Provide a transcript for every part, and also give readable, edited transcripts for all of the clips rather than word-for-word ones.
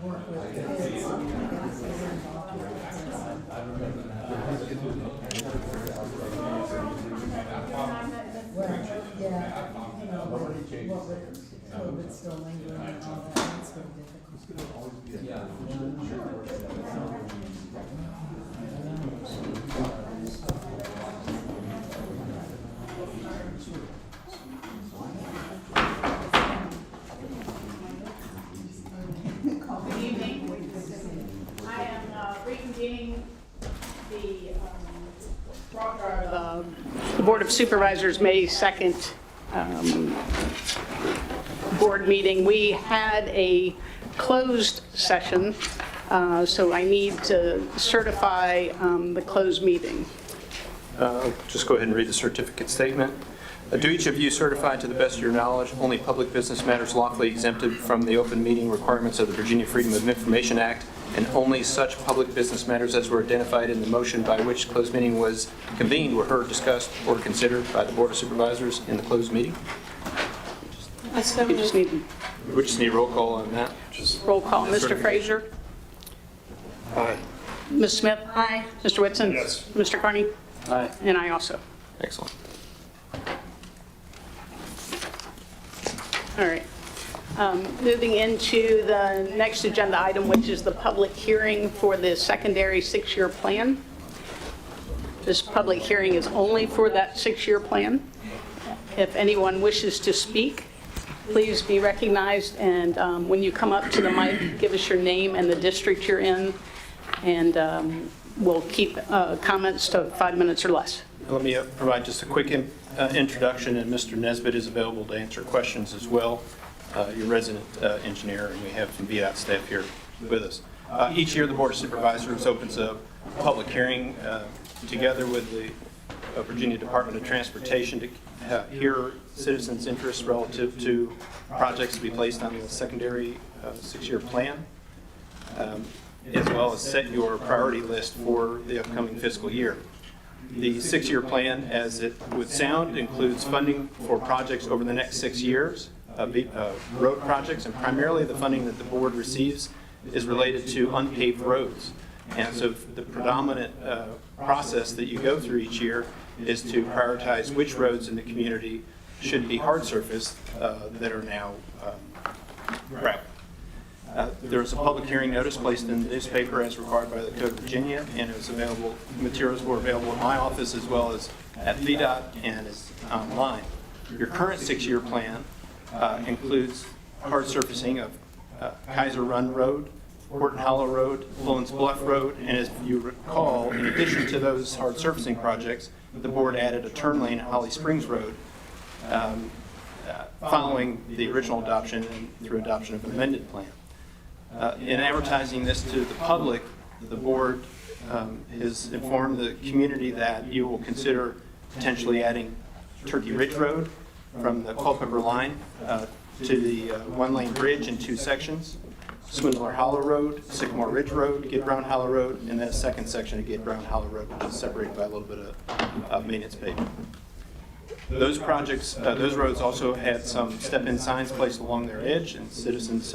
work with the kids. I guess they were involved with well, yeah, you know, COVID's still lingering and all that, it's been difficult. Good evening. I am reconvening the Board of Supervisors May 2nd board meeting. We had a closed session, so I need to certify the closed meeting. Just go ahead and read the certificate statement. Do each of you certify to the best of your knowledge only public business matters lawfully exempted from the open meeting requirements of the Virginia Freedom of Information Act, and only such public business matters as were identified in the motion by which closed meeting was convened were heard, discussed, or considered by the Board of Supervisors in the closed meeting? We just need We just need roll call on that. roll call. Mr. Frazier? Aye. Ms. Smith? Aye. Mr. Whitson? Yes. Mr. Carney? Aye. And I also. Excellent. All right. Moving into the next agenda item, which is the public hearing for the secondary 6-year plan. This public hearing is only for that 6-year plan. If anyone wishes to speak, please be recognized, and when you come up to the mic, give us your name and the district you're in, and we'll keep comments to 5 minutes or less. Let me provide just a quick introduction, and Mr. Nesbitt is available to answer questions as well, your resident engineer, and we have some VDOT staff here with us. Each year, the Board of Supervisors opens a public hearing together with the Virginia Department of Transportation to hear citizens' interests relative to projects to be placed on the secondary 6-year plan, as well as set your priority list for the upcoming fiscal year. The 6-year plan, as it would sound, includes funding for projects over the next 6 years, road projects, and primarily the funding that the board receives is related to unpaved roads. And so the predominant process that you go through each year is to prioritize which roads in the community should be hard surfaced that are now gravel. There is a public hearing notice placed in the newspaper as required by the Code of Virginia, and it was available. Materials were available in my office as well as at VDOT and is online. Your current 6-year plan includes hard surfacing of Kaiser Run Road, Horton Hollow Road, Flowens Bluff Road, and as you recall, in addition to those hard surfacing projects, the board added a turn lane at Holly Springs Road following the original adoption and through adoption of an amended plan. In advertising this to the public, the board has informed the community that you will consider potentially adding Turkey Ridge Road from the Culpeper line to the one-lane bridge in 2 sections, Swindler Hollow Road, Sycamore Ridge Road, Get Brown Hollow Road, and then a second section of Get Brown Hollow Road, which is separated by a little bit of maintenance pavement. Those projects, those roads also had some step-in signs placed along their edge, and citizens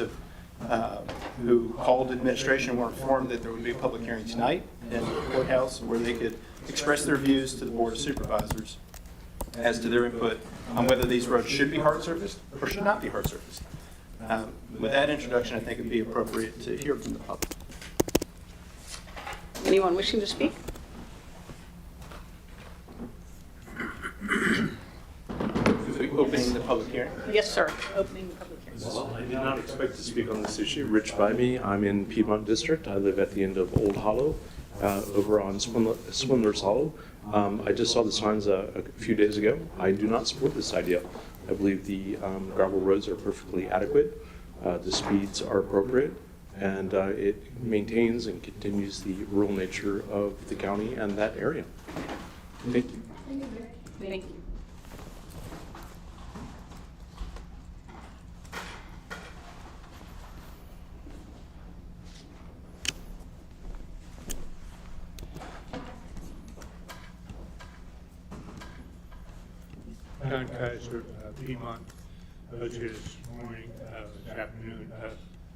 who called administration were informed that there would be a public hearing tonight in the courthouse where they could express their views to the Board of Supervisors as to their input on whether these roads should be hard surfaced or should not be hard surfaced. With that introduction, I think it would be appropriate to hear from the public. Anyone wishing to speak? Opening the public hearing. Yes, sir. Opening the public hearing. Well, I did not expect to speak on this issue. Rich by me. I'm in Piedmont District. I live at the end of Old Hollow, over on Swindler's Hollow. I just saw the signs a few days ago. I do not support this idea. I believe the gravel roads are perfectly adequate. The speeds are appropriate, and it maintains and continues the rural nature of the county and that area. Thank you. Thank you. Don Kaiser, Piedmont, was here this morning, this afternoon.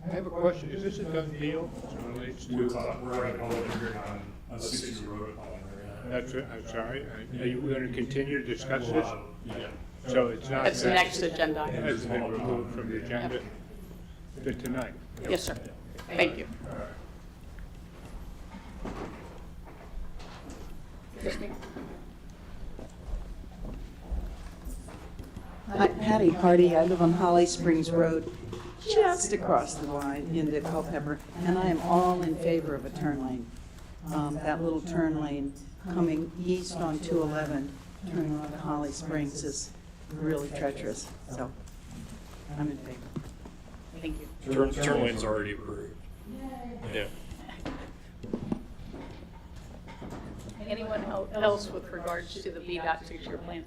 I have a question. Is this a done deal? As it relates to- We're at a public hearing on a 6-year road plan right now. That's it, I'm sorry. Are you going to continue to discuss this? Yeah. So it's not. That's the next agenda item. Has been removed from the agenda for tonight. Yes, sir. Thank you. Yes, ma'am. Hi, Patty Hardy. I live on Holly Springs Road, just across the line into Culpeper, and I am all in favor of a turn lane. That little turn lane coming east on 211, turning on to Holly Springs is really treacherous, so I'm in favor. Thank you. Turn lane's already approved. Yeah. Anyone else with regards to the VDOT 6-year plan?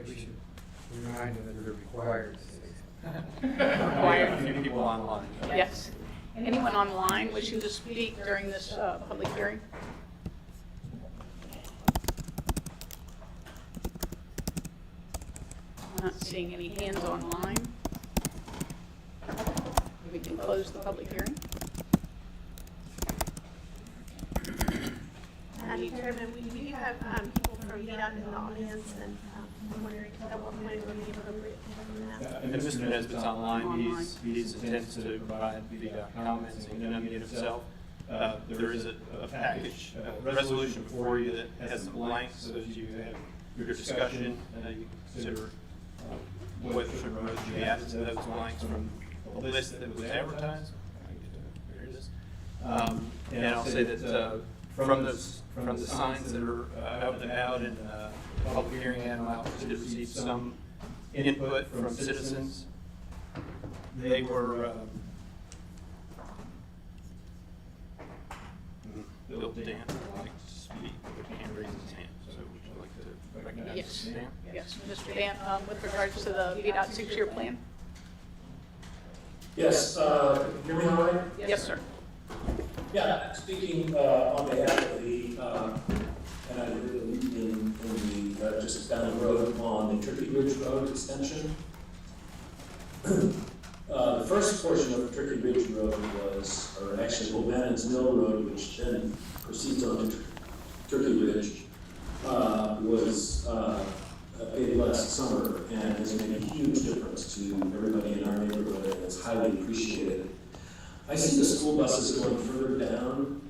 We should remind them that they're required. Required. A few people online. Yes. Anyone online wishing to speak during this public hearing? Not seeing any hands online. We can close the public hearing. Madam Chairman, we do have people from VDOT in the audience, and I'm wondering at what point would be appropriate to have them out. And Mr. Nesbitt's online. He's intends to provide the comments and unmute himself. There is a package, a resolution before you that has some blanks so that you have your discussion. You can consider whether certain roads should be added to those blanks from the list that was advertised. There it is. And I'll say that from the signs that are out and about and the public hearing animal did receive some input from citizens. They were Bill Dan would like to speak, but can't raise his hand. So would you like to recognize Yes. Dan? Yes, Mr. Dan, with regards to the VDOT 6-year plan? Yes, hear me all right? Yes, sir. Yeah, speaking on behalf of the, and I live in the, just down the road on the Turkey Ridge Road extension. The first portion of Turkey Ridge Road was, or actually O'Bannon's Mill Road, which then proceeds on to Turkey Ridge, was paid last summer and has made a huge difference to everybody in our neighborhood, and it's highly appreciated. I see the school buses going further down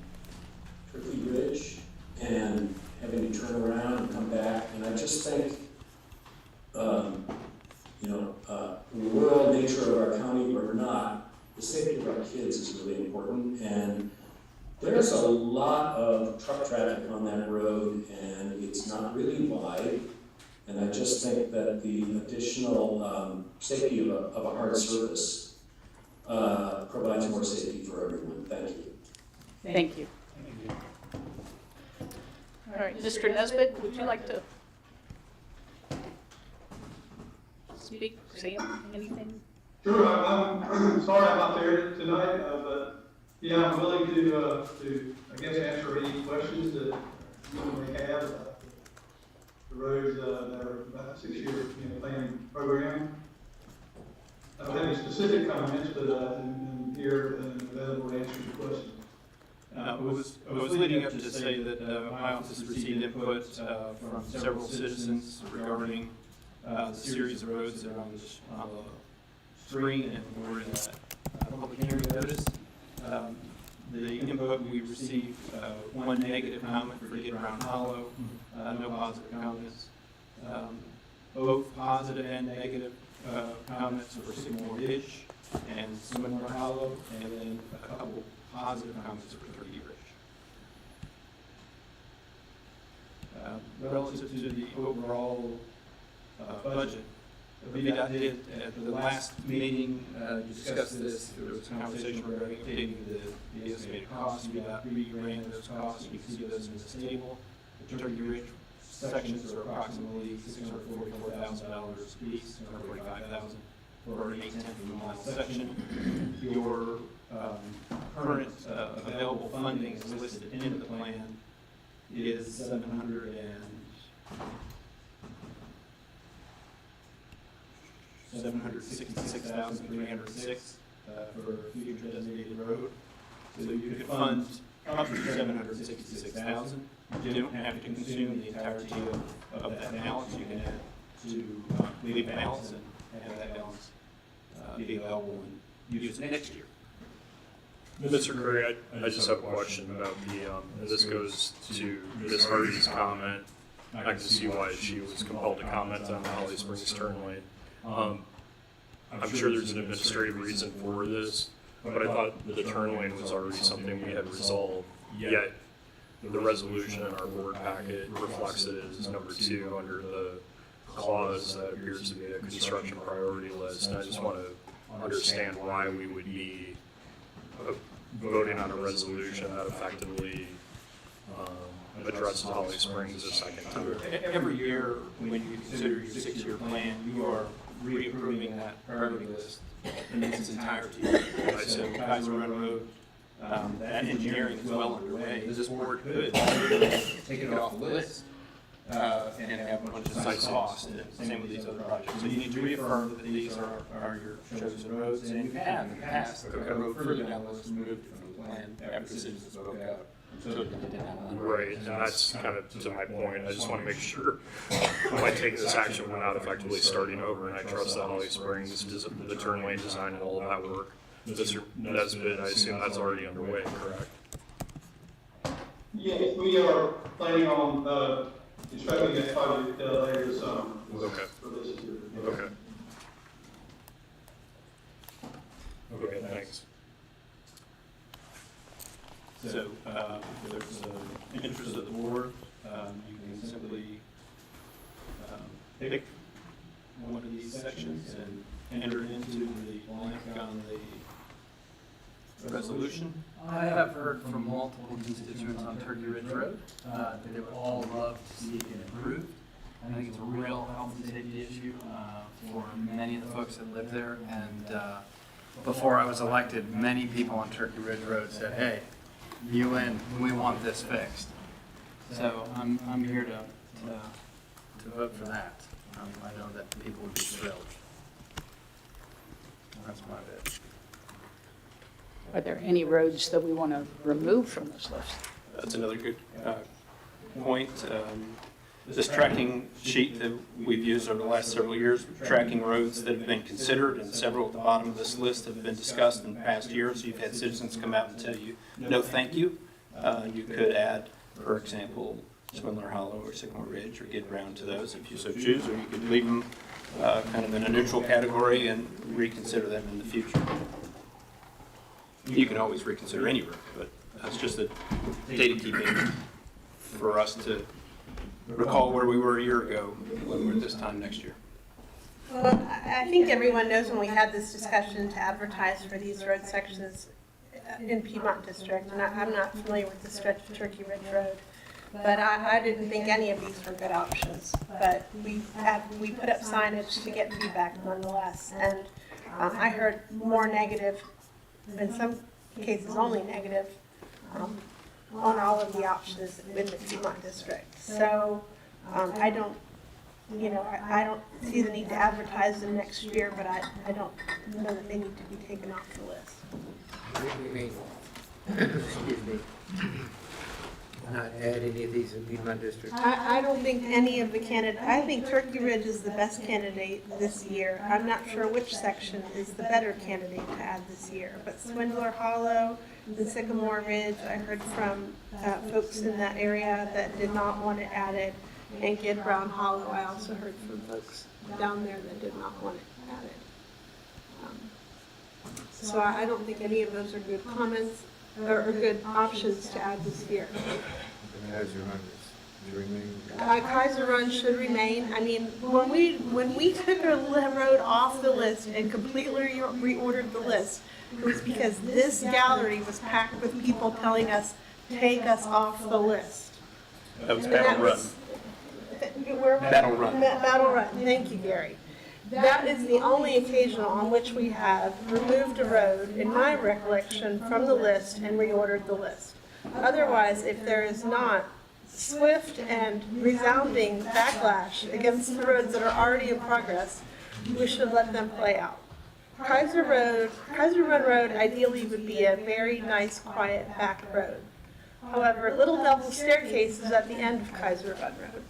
Turkey Ridge and having to turn around and come back, and I just think, the rural nature of our county or not, the safety of our kids is really important, and there's a lot of truck traffic on that road, and it's not really wide, and I just think that the additional safety of a hard surface provides more safety for everyone. Thank you. Thank you. All right, Mr. Nesbitt, would you like to speak, say anything? Sure, I'm sorry I'm not there tonight, but yeah, I'm willing to, I guess, answer any questions that you may have about the roads that are about the 6-year plan program. I don't have any specific comments, but I'm here and available to answer your questions. I was leading up to say that my office has received input from several citizens regarding the series of roads that are on the screen and were in that public hearing notice. The input we received, one negative comment for Get Around Hollow, no positive comments. Both positive and negative comments for Sycamore Ridge and Sycamore Hollow, and then a couple positive comments for Turkey Ridge. Relative to the overall budget, VDOT did, at the last meeting, you discussed this, there was a conversation regarding updating the estimated costs. VDOT re-ran those costs, you can see those in this table. The Turkey Ridge sections are approximately $644,000 apiece, $645,000 for an 8/10 of a mile section. Your current available funding is listed in the plan is $766,306 for future designated road. So you could fund up to $766,000. You don't have to consume the entirety of that balance. You can add to leave balance and have that balance be available and use it next year. Mr. Curry, I just have a question about and this goes to Ms. Hardy's comment. I can see why she was compelled to comment on the Holly Springs turn lane. I'm sure there's an administrative reason for this, but I thought the turn lane was already something we had resolved, yet the resolution in our board packet reflects it as number 2 under the clause that appears to be a construction priority list. And I just want to understand why we would be voting on a resolution that effectively addresses Holly Springs a second time. Every year, when you consider your 6-year plan, you are reapproving that priority list in its entirety. So Kaiser Run Road, that engineering is well underway. This board could take it off the list and have a bunch of site costs, and same with these other projects. So you need to reaffirm that these are your chosen roads, and you have in the past, took a road further down the list and moved it from the plan after citizens spoke out. Right, and that's kind of to my point. I just want to make sure by taking this action, we're not effectively starting over, and I trust that Holly Springs, the turn lane design and all of that work. Mr. Nesbitt, I assume that's already underway, correct? Yes, we are planning on, inspecting that project later this summer. Okay. For this year. Okay. Okay, thanks. So if there's an interest of the board, you can simply pick one of these sections and enter it into the blank on the resolution. I have heard from multiple constituents on Turkey Ridge Road that they would all love to see it improved. I think it's a real health and safety issue for many of the folks that live there. And before I was elected, many people on Turkey Ridge Road said, "Hey, you win, we want this fixed." So I'm here to vote for that. I know that people would be thrilled. That's my bit. Are there any roads that we want to remove from this list? That's another good point. This tracking sheet that we've used over the last several years, tracking roads that have been considered, and several at the bottom of this list have been discussed in past years. You've had citizens come out and tell you, no thank you. You could add, for example, Swindler Hollow or Sycamore Ridge, or get around to those if you so choose, or you could leave them kind of in a neutral category and reconsider them in the future. You can always reconsider any road, but that's just a data keeping for us to recall where we were a year ago when we're at this time next year. Well, I think everyone knows when we had this discussion to advertise for these road sections in Piedmont District, and I'm not familiar with the stretch of Turkey Ridge Road, but I didn't think any of these were good options. But we put up signage to get feedback nonetheless, and I heard more negative, in some cases only negative, on all of the options in the Piedmont District. So I don't see the need to advertise them next year, but I don't know that they need to be taken off the list. Excuse me. Not add any of these in Piedmont District? I don't think any of the candidates, I think Turkey Ridge is the best candidate this year. I'm not sure which section is the better candidate to add this year, but Swindler Hollow and Sycamore Ridge, I heard from folks in that area that did not want it added, and Gid Brown Hollow, I also heard from folks down there that did not want it added. So I don't think any of those are good comments, or good options to add this year. Kaiser Run should remain. I mean, when we took a road off the list and completely reordered the list, it was because this gallery was packed with people telling us, take us off the list. That was Battle Run. Battle Run. Battle Run. Thank you, Gary. That is the only occasion on which we have removed a road, in my recollection, from the list and reordered the list. Otherwise, if there is not swift and resounding backlash against the roads that are already in progress, we should let them play out. Kaiser Run Road ideally would be a very nice, quiet back road. However, Little Devil's Staircase is at the end of Kaiser Run Road,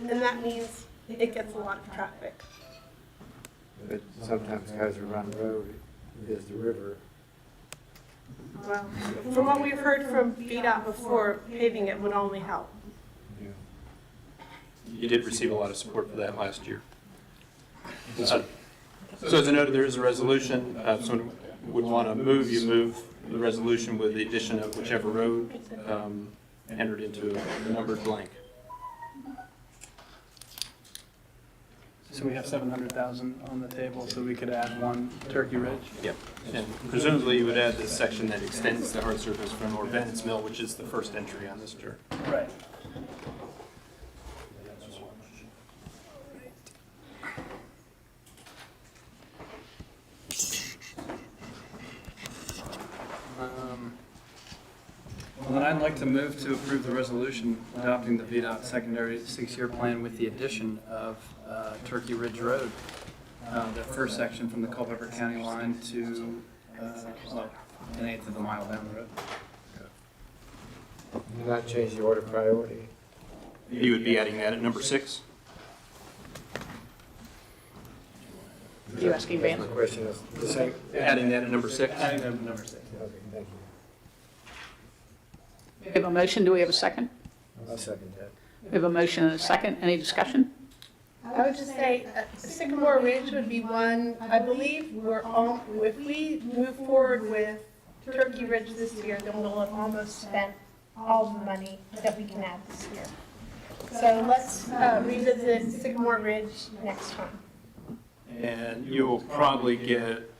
and that means it gets a lot of traffic. But sometimes Kaiser Run Road is the river. Well, from what we've heard from VDOT before, paving it would only help. You did receive a lot of support for that last year. So as I noted, there is a resolution. If someone would want to move, you move the resolution with the addition of whichever road entered into a numbered blank. So we have 700,000 on the table, so we could add one Turkey Ridge. Yep. And presumably you would add this section that extends the hard surface from North Bennett's Mill, which is the first entry on this chart. Right. Well, then I'd like to move to approve the resolution adopting the VDOT secondary 6-year plan with the addition of Turkey Ridge Road, the first section from the Culpeper County line to an eighth of a mile down the road. Do not change the order of priority. You would be adding that at number 6? You asking Van? My question is the same. Adding that at number 6? Adding that to number 6. Okay, thank you. We have a motion. Do we have a second? I'll second that. We have a motion and a second. Any discussion? I would just say Sycamore Ridge would be one. I believe if we move forward with Turkey Ridge this year, then we'll have almost spent all the money that we can add this year. So let's revisit Sycamore Ridge next time. And you'll probably get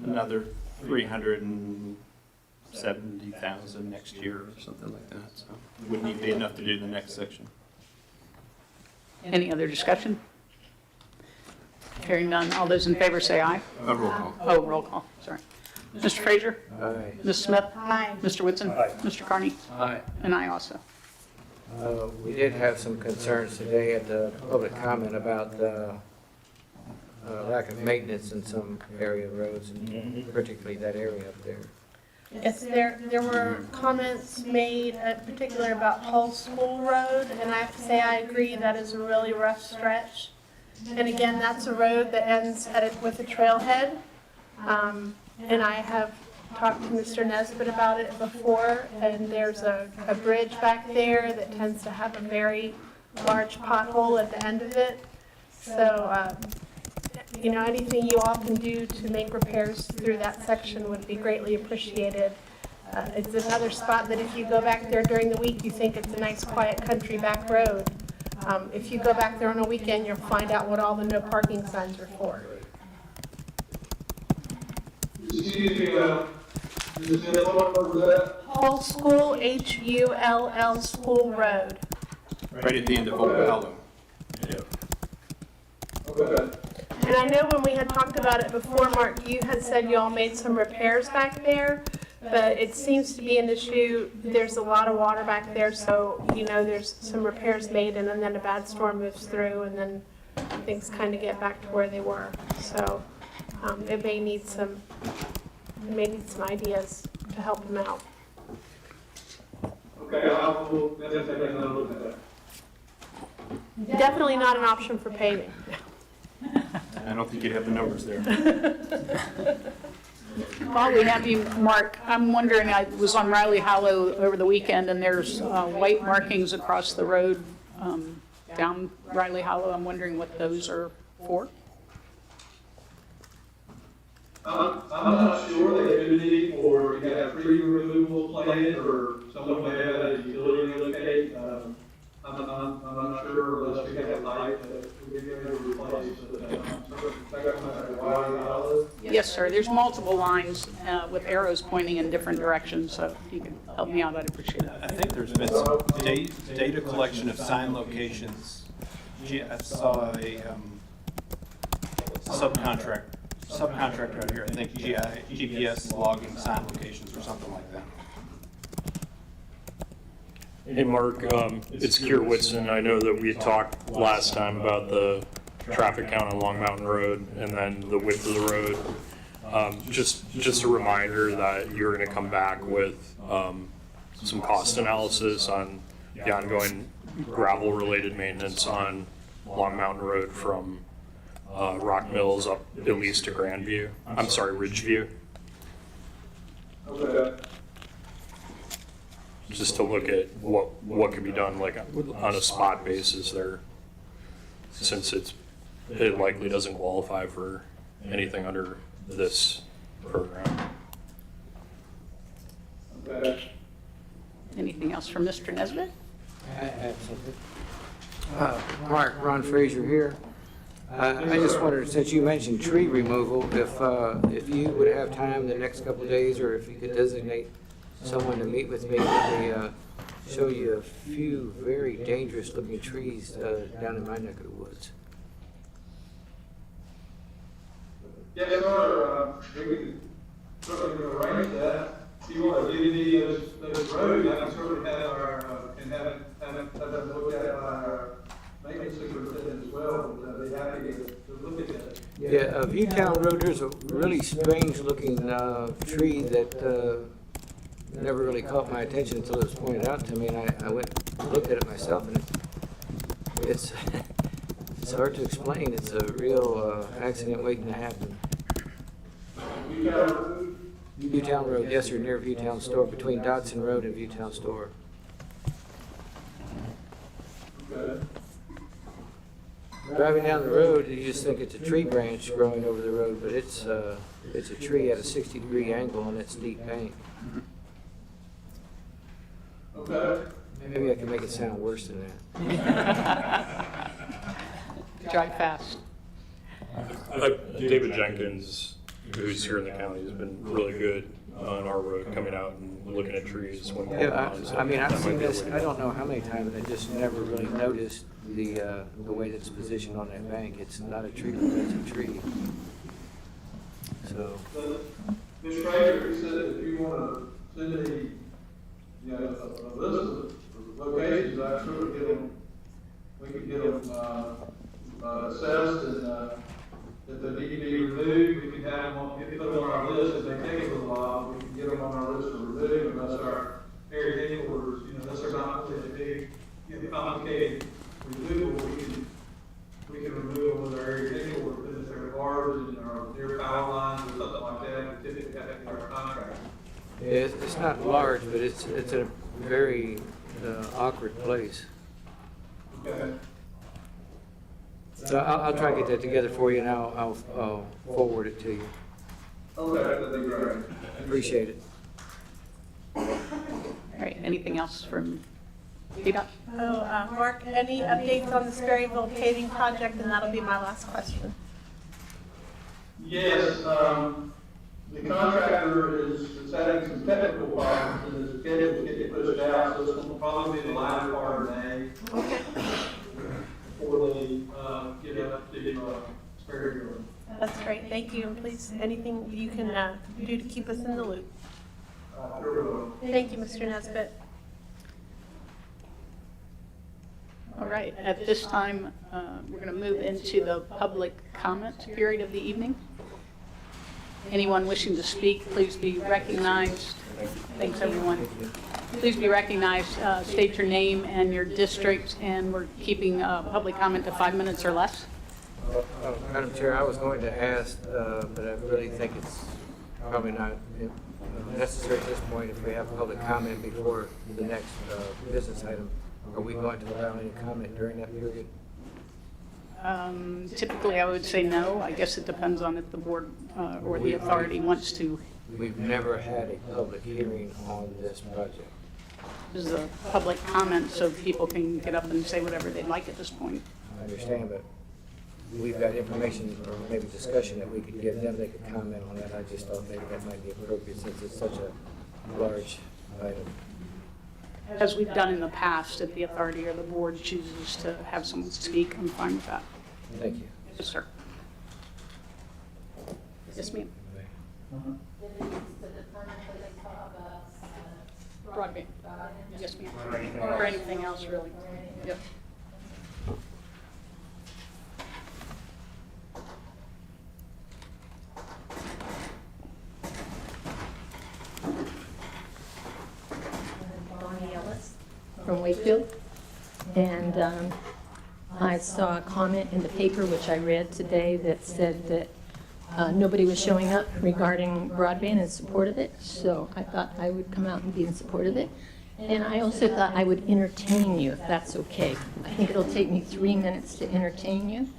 another 370,000 next year or something like that. So it wouldn't even be enough to do the next section. Any other discussion? Hearing none. All those in favor say aye. Roll call. Oh, roll call. Sorry. Mr. Frazier? Aye. Ms. Smith? Aye. Mr. Whitson? Aye. Mr. Carney? Aye. And I also. We did have some concerns today at the public comment about the lack of maintenance in some area roads, and particularly that area up there. Yes, there were comments made in particular about Hull School Road, and I have to say I agree that is a really rough stretch. And again, that's a road that ends with a trailhead. And I have talked to Mr. Nesbitt about it before, and there's a bridge back there that tends to have a very large pothole at the end of it. So, you know, anything you all can do to make repairs through that section would be greatly appreciated. It's another spot that if you go back there during the week, you think it's a nice quiet country back road. If you go back there on a weekend, you'll find out what all the no parking signs are for. Excuse me, Ms. Smith, what road was that? Hull School, Hull School Road. Right at the end of Old Hollow. Okay. And I know when we had talked about it before, Mark, you had said you all made some repairs back there, but it seems to be an issue. There's a lot of water back there, so, you know, there's some repairs made, and then a bad storm moves through, and then things kind of get back to where they were. So it may need some ideas to help them out. Okay, I'll definitely take another look at that. Definitely not an option for paving. I don't think you'd have the numbers there. While we have you, Mark, I'm wondering, I was on Riley Hollow over the weekend, and there's white markings across the road down Riley Hollow. I'm wondering what those are for. I'm not sure they could be for, you have tree removal planned, or someone may have a utility relocate. I'm not sure unless we have a light that we're going to replace. Yes, sir. There's multiple lines with arrows pointing in different directions, so if you could help me out, I'd appreciate it. I think there's been some data collection of sign locations. I saw a subcontractor out here, I think GPS logging sign locations or something like that. Hey, Mark, it's Kier Whitson. I know that we talked last time about the traffic count on Long Mountain Road and then the width of the road. Just a reminder that you're going to come back with some cost analysis on the ongoing gravel-related maintenance on Long Mountain Road from Rock Mills up at least to Grandview. I'm sorry, Ridgeview. Okay. Just to look at what can be done like on a spot basis there, since it likely doesn't qualify for anything under this program. Okay. Anything else from Mr. Nesbitt? I have something. Mark, Ron Fraser here. I just wondered, since you mentioned tree removal, if you would have time the next couple of days, or if you could designate someone to meet with me, let me show you a few very dangerous looking trees down in my neck of the woods. Yes, sir, we can certainly arrange that. If you want to give me those roads, I can certainly have have them looked at by our maintenance superintendent as well, but they'd be happy to look at that. Yeah, Viewtown Road, there's a really strange looking tree that never really caught my attention until it was pointed out to me, and I went and looked at it myself, and it's it's hard to explain. It's a real accident waiting to happen. Viewtown Road, yes sir, near Viewtown Store, between Dotson Road and Viewtown Store. Okay. Driving down the road, you just think it's a tree branch growing over the road, but it's a tree at a 60-degree angle on that steep bank. Okay. Maybe I can make it sound worse than that. Drive fast. David Jenkins, who's here in the county, has been really good on our road, coming out and looking at trees. Yeah, I mean, I've seen this, I don't know how many times, I just never really noticed the way that it's positioned on that bank. It's not a tree, it's a tree. So. Mr. Fraser, you said if you want to send me, a list of locations, I could get them, we could get them, assessed, and, if they need to be removed, we can have them put them on our list. If they take a little while, we can get them on our list for removing, unless our area headquarters, unless they're not really a big, complicated removal, we can remove them with our area headquarters, but if they're bars and or near power lines or something like that, we typically have to get our contract. Yeah, it's not large, but it's a very awkward place. Okay. So I'll try to get that together for you, and I'll forward it to you. Okay, that'd be great. Appreciate it. All right, anything else from VDOT? Mark, any updates on the Sperryville paving project? And that'll be my last question. Yes, the contractor is having some technical problems, and the schedule is getting pushed out, so it's going to probably be the latter part of May. Okay. Before they get up to Sperryville. That's great. Thank you. And please, anything you can do to keep us in the loop. Sure will. Thank you, Mr. Nesbitt. All right, at this time, we're going to move into the public comment period of the evening. Anyone wishing to speak, please be recognized. Thanks, everyone. Please be recognized, state your name and your district, and we're keeping public comment to 5 minutes or less. Madam Chair, I was going to ask, but I really think it's probably not necessary at this point if we have public comment before the next business item. Are we going to allow any comment during that period? Typically, I would say no. I guess it depends on if the board or the authority wants to. We've never had a public hearing on this project. This is a public comment, so people can get up and say whatever they'd like at this point. I understand, but we've got information or maybe discussion that we could give them. They could comment on that. I just thought maybe that might be appropriate since it's such a large item. As we've done in the past, if the authority or the board chooses to have someone speak, I'm fine with that. Thank you. Yes, sir. Yes, ma'am. Broadband. Yes, ma'am. Or anything else, really. Yep. from Wakefield. And I saw a comment in the paper, which I read today, that said that nobody was showing up regarding broadband in support of it. So I thought I would come out and be in support of it. And I also thought I would entertain you, if that's okay. I think it'll take me 3 minutes to entertain you.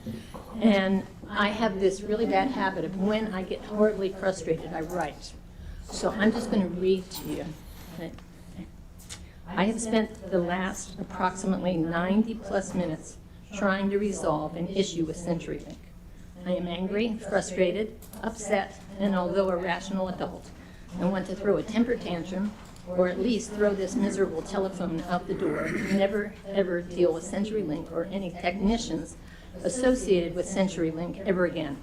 And I have this really bad habit of when I get horribly frustrated, I write. So I'm just going to read to you. I have spent the last approximately 90 plus minutes trying to resolve an issue with CenturyLink. I am angry, frustrated, upset, and although a rational adult, I want to throw a temper tantrum or at least throw this miserable telephone out the door, never ever deal with CenturyLink or any technicians associated with CenturyLink ever again.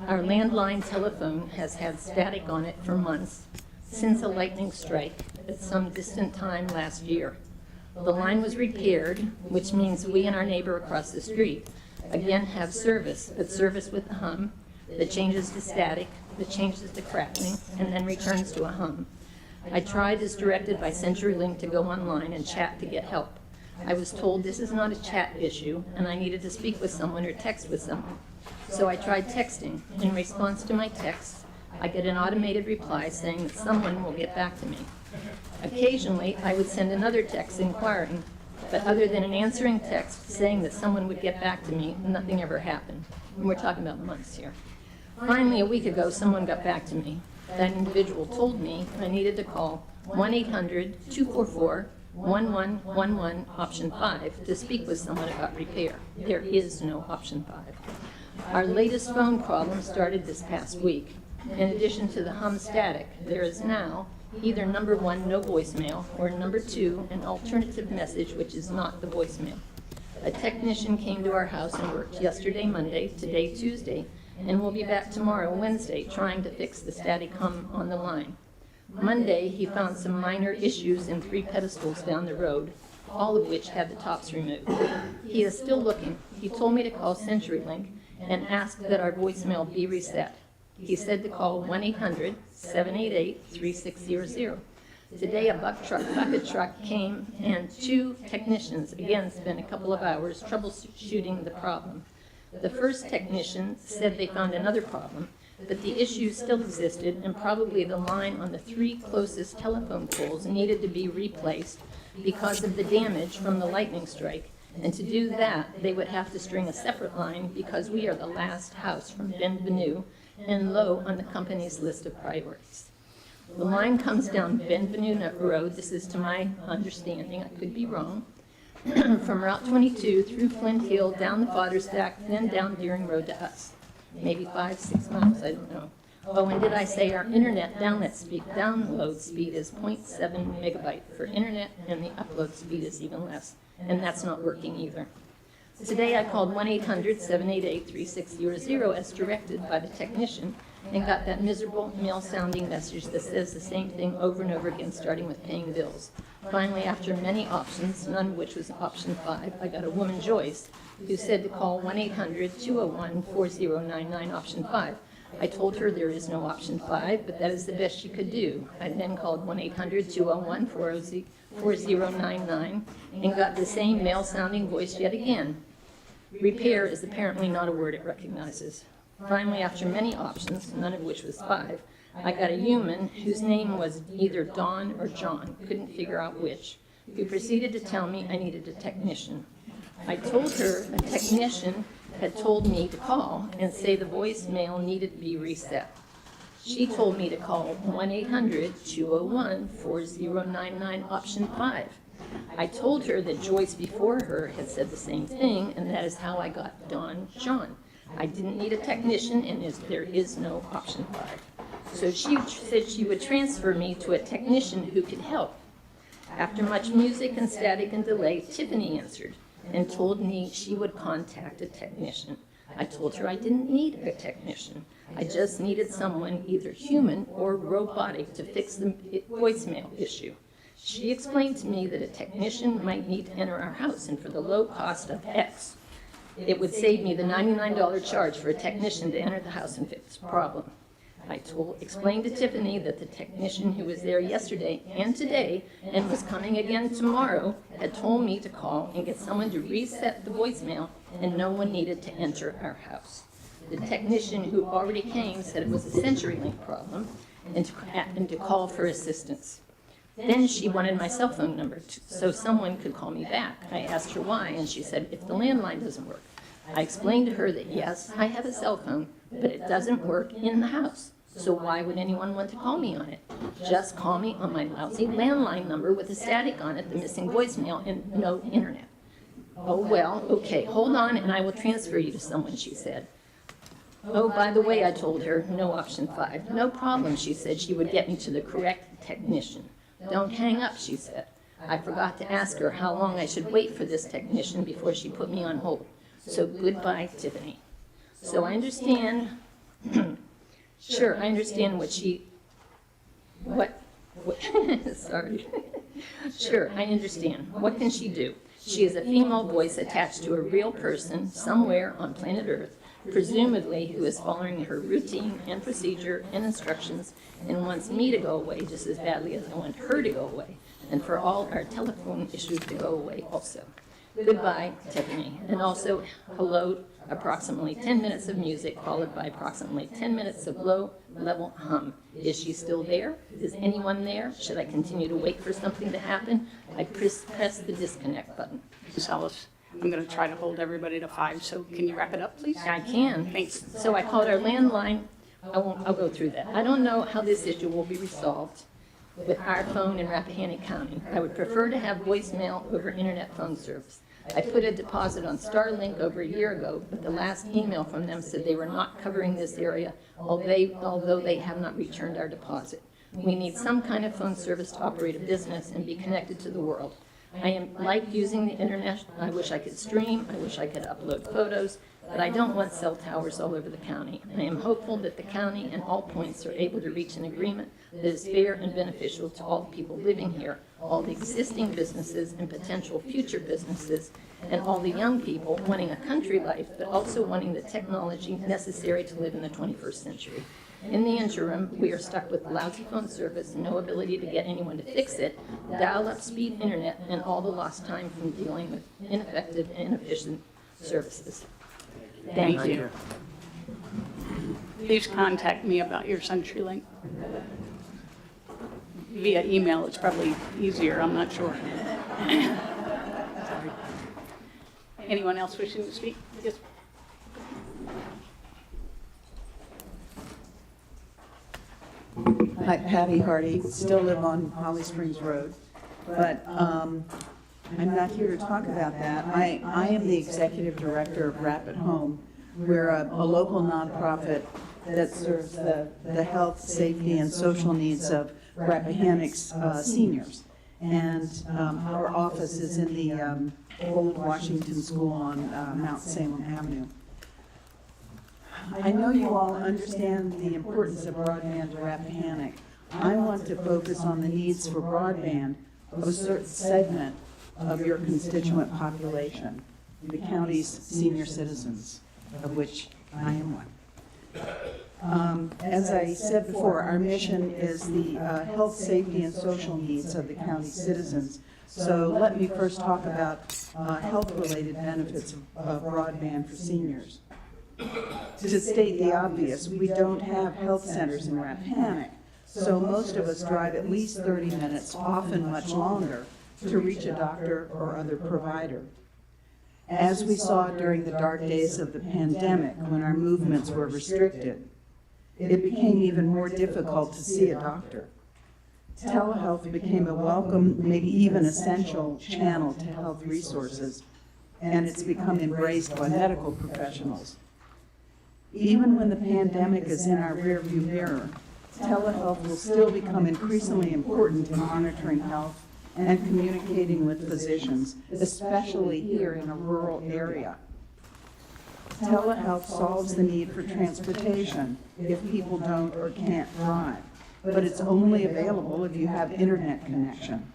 Our landline telephone has had static on it for months, since a lightning strike at some distant time last year. The line was repaired, which means we and our neighbor across the street again have service, but service with a hum that changes to static, that changes to crackling, and then returns to a hum. I tried, as directed by CenturyLink, to go online and chat to get help. I was told this is not a chat issue, and I needed to speak with someone or text with someone. So I tried texting. In response to my text, I get an automated reply saying that someone will get back to me. Occasionally, I would send another text inquiring, but other than an answering text saying that someone would get back to me, nothing ever happened. And we're talking about months here. Finally, a week ago, someone got back to me. That individual told me I needed to call 1-800-244-1111, option 5, to speak with someone about repair. There is no option 5. Our latest phone problem started this past week. In addition to the hum static, there is now either number 1, no voicemail, or number 2, an alternative message which is not the voicemail. A technician came to our house and worked yesterday, Monday, today, Tuesday, and will be back tomorrow, Wednesday, trying to fix the static hum on the line. Monday, he found some minor issues in 3 pedestals down the road, all of which had the tops removed. He is still looking. He told me to call CenturyLink and ask that our voicemail be reset. He said to call 1-800-788-3600. Today, a bucket truck came and 2 technicians again spent a couple of hours troubleshooting the problem. The first technician said they found another problem, but the issue still existed and probably the line on the 3 closest telephone poles needed to be replaced because of the damage from the lightning strike. And to do that, they would have to string a separate line because we are the last house from Benvenue and low on the company's list of priorities. The line comes down Benvenue Road, this is to my understanding, I could be wrong, from Route 22 through Flint Hill, down the fodder stack, then down Deering Road to us. Maybe 5-6 miles, I don't know. Oh, and did I say our internet download speed is 0.7 megabyte for internet, and the upload speed is even less, and that's not working either. Today I called 1-800-788-3600 as directed by the technician and got that miserable male-sounding message that says the same thing over and over again, starting with paying bills. Finally, after many options, none of which was option 5, I got a woman, Joyce, who said to call 1-800-201-4099, option 5. I told her there is no option 5, but that is the best she could do. I then called 1-800-201-4099 and got the same male-sounding voice yet again. Repair is apparently not a word it recognizes. Finally, after many options, none of which was 5, I got a human whose name was either Don or John, couldn't figure out which, who proceeded to tell me I needed a technician. I told her a technician had told me to call and say the voicemail needed to be reset. She told me to call 1-800-201-4099, option 5. I told her that Joyce before her had said the same thing, and that is how I got Don John. I didn't need a technician, and there is no option 5. So she said she would transfer me to a technician who could help. After much music and static and delay, Tiffany answered and told me she would contact a technician. I told her I didn't need a technician. I just needed someone, either human or robotic, to fix the voicemail issue. She explained to me that a technician might need to enter our house, and for the low cost of X, it would save me the $99 charge for a technician to enter the house and fix the problem. I explained to Tiffany that the technician who was there yesterday and today and was coming again tomorrow had told me to call and get someone to reset the voicemail, and no one needed to enter our house. The technician who already came said it was a CenturyLink problem and to call for assistance. Then she wanted my cell phone number so someone could call me back. I asked her why, and she said, if the landline doesn't work. I explained to her that yes, I have a cell phone, but it doesn't work in the house. So why would anyone want to call me on it? Just call me on my lousy landline number with a static on it, the missing voicemail, and no internet. Oh, well, okay, hold on and I will transfer you to someone, she said. Oh, by the way, I told her, no option 5. No problem, she said. She would get me to the correct technician. Don't hang up, she said. I forgot to ask her how long I should wait for this technician before she put me on hold. So goodbye, Tiffany. So I understand, sure, I understand sorry. Sure, I understand. What can she do? She is a female voice attached to a real person somewhere on planet Earth, presumably who is following her routine and procedure and instructions and wants me to go away just as badly as I want her to go away, and for all our telephone issues to go away also. Goodbye, Tiffany. And also, hello, approximately 10 minutes of music, followed by approximately 10 minutes of low-level hum. Is she still there? Is anyone there? Should I continue to wait for something to happen? I press the disconnect button. Ms. Ellis, I'm going to try to hold everybody to 5, so can you wrap it up, please? I can. Thanks. So I called our landline. I'll go through that. I don't know how this issue will be resolved with our phone in Rappahannock County. I would prefer to have voicemail over internet phone service. I put a deposit on Starlink over a year ago, but the last email from them said they were not covering this area, although they have not returned our deposit. We need some kind of phone service to operate a business and be connected to the world. I like using the internet. I wish I could stream. I wish I could upload photos, but I don't want cell towers all over the county. And I am hopeful that the county and all points are able to reach an agreement that is fair and beneficial to all the people living here, all the existing businesses and potential future businesses, and all the young people wanting a country life, but also wanting the technology necessary to live in the 21st century. In the interim, we are stuck with lousy phone service, no ability to get anyone to fix it, dial-up speed internet, and all the lost time from dealing with ineffective and inefficient services. Thank you. Please contact me about your CenturyLink. Via email, it's probably easier, I'm not sure. Sorry. Anyone else wishing to speak? Yes. Hi, Patty Hardy, still live on Holly Springs Road, but I'm not here to talk about that. I am the executive director of Rapid Home. We're a local nonprofit that serves the health, safety, and social needs of Rappahannock's seniors. And our office is in the old Washington School on Mount Salem Avenue. I know you all understand the importance of broadband to Rappahannock. I want to focus on the needs for broadband of a certain segment of your constituent population, the county's senior citizens, of which I am one. As I said before, our mission is the health, safety, and social needs of the county's citizens. So let me first talk about health-related benefits of broadband for seniors. To state the obvious, we don't have health centers in Rappahannock, so most of us drive at least 30 minutes, often much longer, to reach a doctor or other provider. As we saw during the dark days of the pandemic, when our movements were restricted, it became even more difficult to see a doctor. Telehealth became a welcome, maybe even essential channel to health resources, and it's become embraced by medical professionals. Even when the pandemic is in our rearview mirror, telehealth will still become increasingly important in monitoring health and communicating with physicians, especially here in a rural area. Telehealth solves the need for transportation if people don't or can't drive, but it's only available if you have internet connection.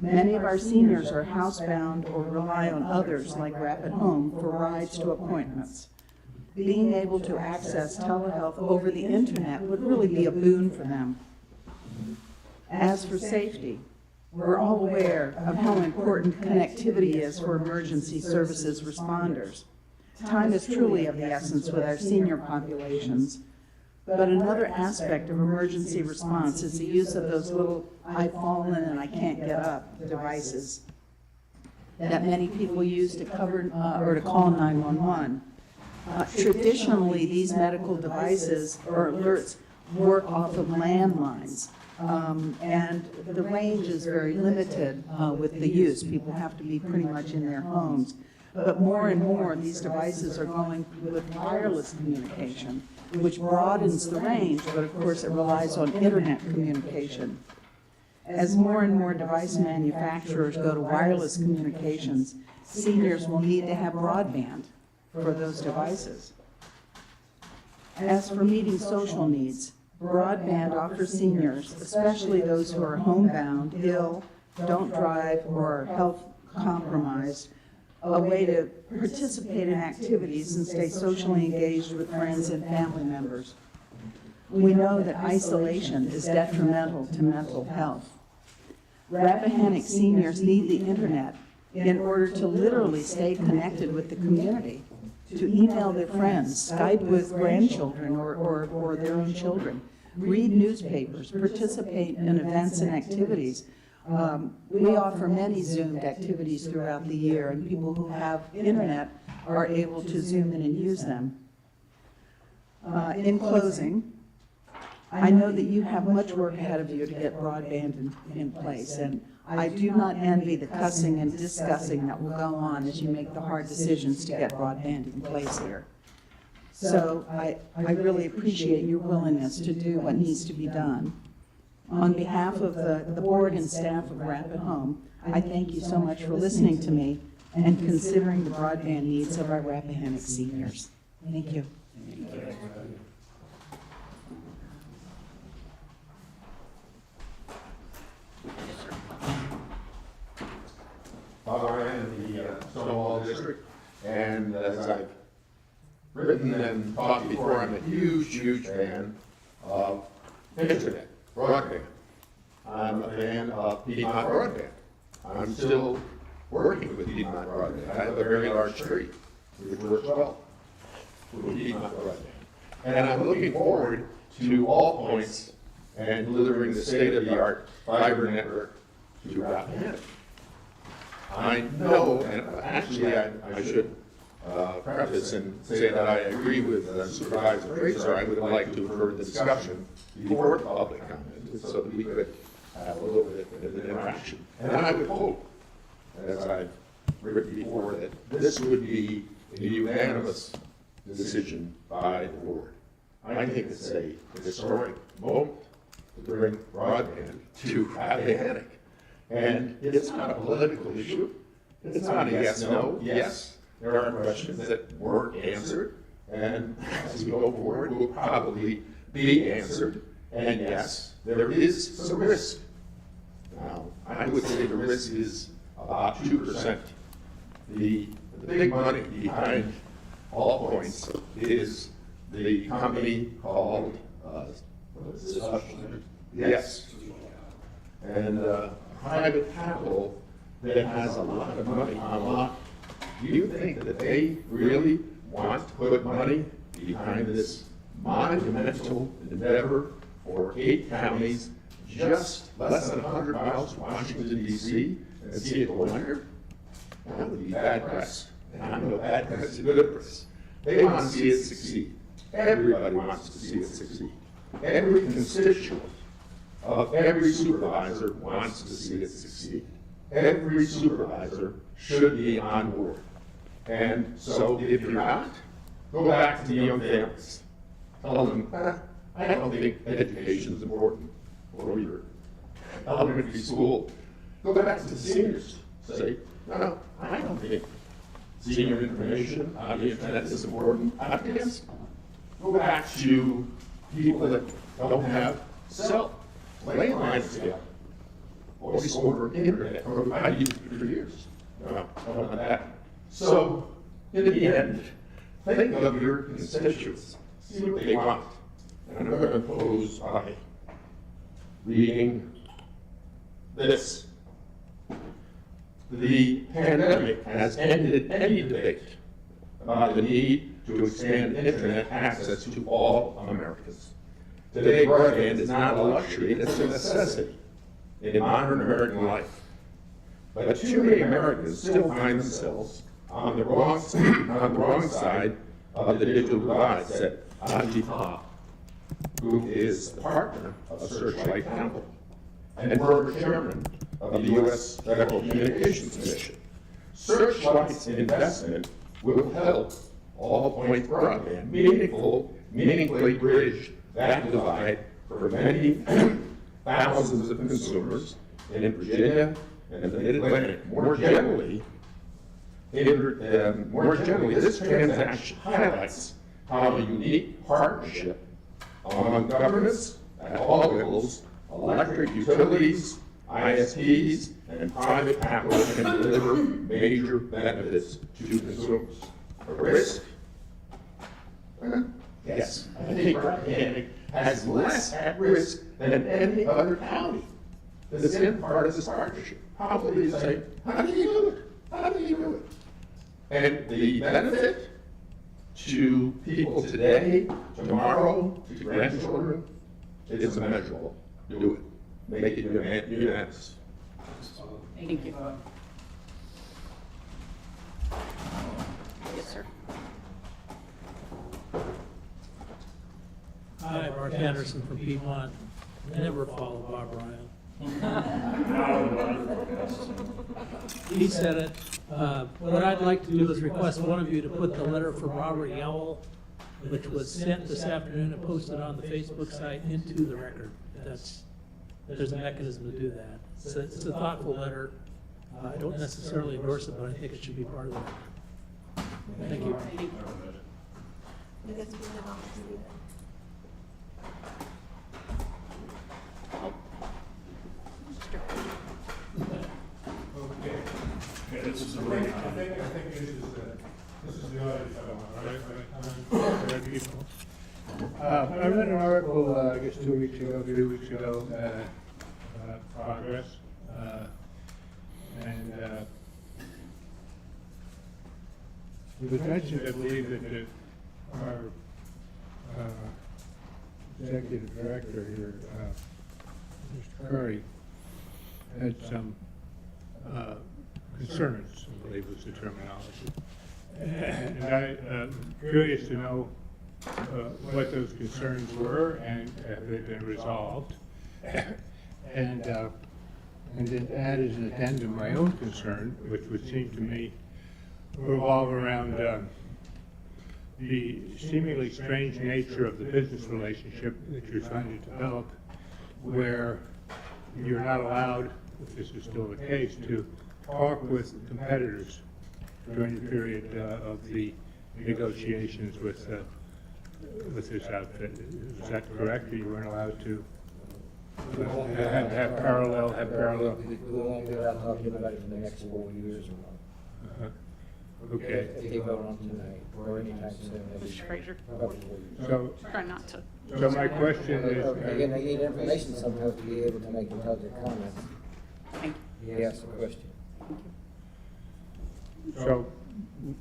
Many of our seniors are housebound or rely on others like Rapid Home for rides to appointments. being able to access telehealth over the internet would really be a boon for them. As for safety, we're all aware of how important connectivity is for emergency services responders. Time is truly of the essence with our senior populations. But another aspect of emergency response is the use of those little "I've fallen and I can't get up" devices that many people use to cover or to call 911. Traditionally, these medical devices or alerts work off of landlines, and the range is very limited with the use. People have to be pretty much in their homes. But more and more, these devices are going with wireless communication, which broadens the range, but of course it relies on internet communication. As more and more device manufacturers go to wireless communications, seniors will need to have broadband for those devices. As for meeting social needs, broadband offers seniors, especially those who are homebound, ill, don't drive, or are health compromised, a way to participate in activities and stay socially engaged with friends and family members. We know that isolation is detrimental to mental health. Rappahannock seniors need the internet in order to literally stay connected with the community, to email their friends, Skype with grandchildren or their own children, read newspapers, participate in events and activities. We offer many Zoomed activities throughout the year, and people who have internet are able to Zoom in and use them. In closing, I know that you have much work ahead of you to get broadband in place, and I do not envy the cussing and discussing that will go on as you make the hard decisions to get broadband in place here. So I really appreciate your willingness to do what needs to be done. On behalf of the board and staff of Rappahannock, I thank you so much for listening to me and considering the broadband needs of our Rappahannock seniors. Thank you. I am in the Stonewall District, and as I've written and talked before, I'm a huge fan of internet, broadband. I'm a fan of Piedmont Broadband. I'm still working with Piedmont Broadband. I have a very large tree, which works well with Piedmont Broadband. And I'm looking forward to all points and delivering the state-of-the-art fiber network to Rappahannock. I know, and actually I should preface and say that I agree with Supervisor Fraser. I would like to have heard the discussion before the public comment so that we could have a little bit of an interaction. And I would hope, as I've written before, that this would be a unanimous decision by the board. I think it's a historic moment to bring broadband to Rappahannock. And it's not a political issue. It's not a yes/no. Yes, there are questions that weren't answered, and as we go forward, will probably be answered. And yes, there is some risk. Now, I would say the risk is about 2%. The big money behind all points is the company called, what is this? Yes. And private capital that has a lot of money unlocked. Do you think that they really want to put money behind this monumental endeavor for 8 counties, just less than 100 miles from Washington, D.C., and see it go under? That would be bad press. And I know bad press is good press. They want to see it succeed. Everybody wants to see it succeed. Every constituent of every supervisor wants to see it succeed. Every supervisor should be on board. And so if you're not, go back to the young families. Tell them, I don't think education is important, or your elementary school. Go back to the seniors. Say, no, I don't think senior information on the internet is important. I'm against it. Go back to people that don't have cell landlines together. Voice over the internet, or I used it for years. No, I don't want that. So, in the end, think of your constituents, see what they want. And I'm going to close by reading this. The pandemic has ended any debate about the need to expand internet access to all Americans. Today, broadband is not a luxury, it's a necessity in modern American life. But too many Americans still find themselves on the wrong side of the digital divide, said Antifa, who is the partner of Searchlight Capital and former chairman of the U.S. Federal Communications Commission. Searchlight's investment will help all-point broadband meaningfully bridge that divide for many thousands of consumers in Virginia and the Mid-Atlantic. More generally, this transaction highlights how the unique partnership among governments at all levels, electric utilities, ISPs, and private capital can deliver major benefits to consumers. A risk? Yes, I think Rappahannock has less at risk than any other county that's in part of this partnership. Probably say, how do you do it? How do you do it? And the benefit to people today, tomorrow, to grandchildren, is immeasurable. Do it. Make it unanimous. Thank you. Yes, sir. Hi, Mark Anderson from Piedmont. Never follow Bob Ryan. He said it. What I'd like to do is request one of you to put the letter from Robert Yowell, which was sent this afternoon and posted on the Facebook site, into the record. There's a mechanism to do that. It's a thoughtful letter. I don't necessarily endorse it, but I think it should be part of the record. Thank you. Okay, this is the right time. I think this is the audience, right? I read an article, I guess 3 weeks ago, about progress. And it was mentioned, I believe, that our executive director here, Mr. Curry, had some concerns, I believe was the terminology. And I'm curious to know what those concerns were and have they been resolved. And then add as an addendum my own concern, which would seem to me revolve around the seemingly strange nature of the business relationship that you're trying to develop, where you're not allowed, if this is still the case, to talk with competitors during the period of the negotiations with this outfit. Is that correct? Or you weren't allowed to have parallel? We won't be allowed talking about it for the next 4 years or more. Okay. If they vote on tonight or anytime soon. Mr. Frazier? So, Try not to. so my question is, Again, they need information sometimes to be able to make intelligent comments. Thank you. He asked a question. so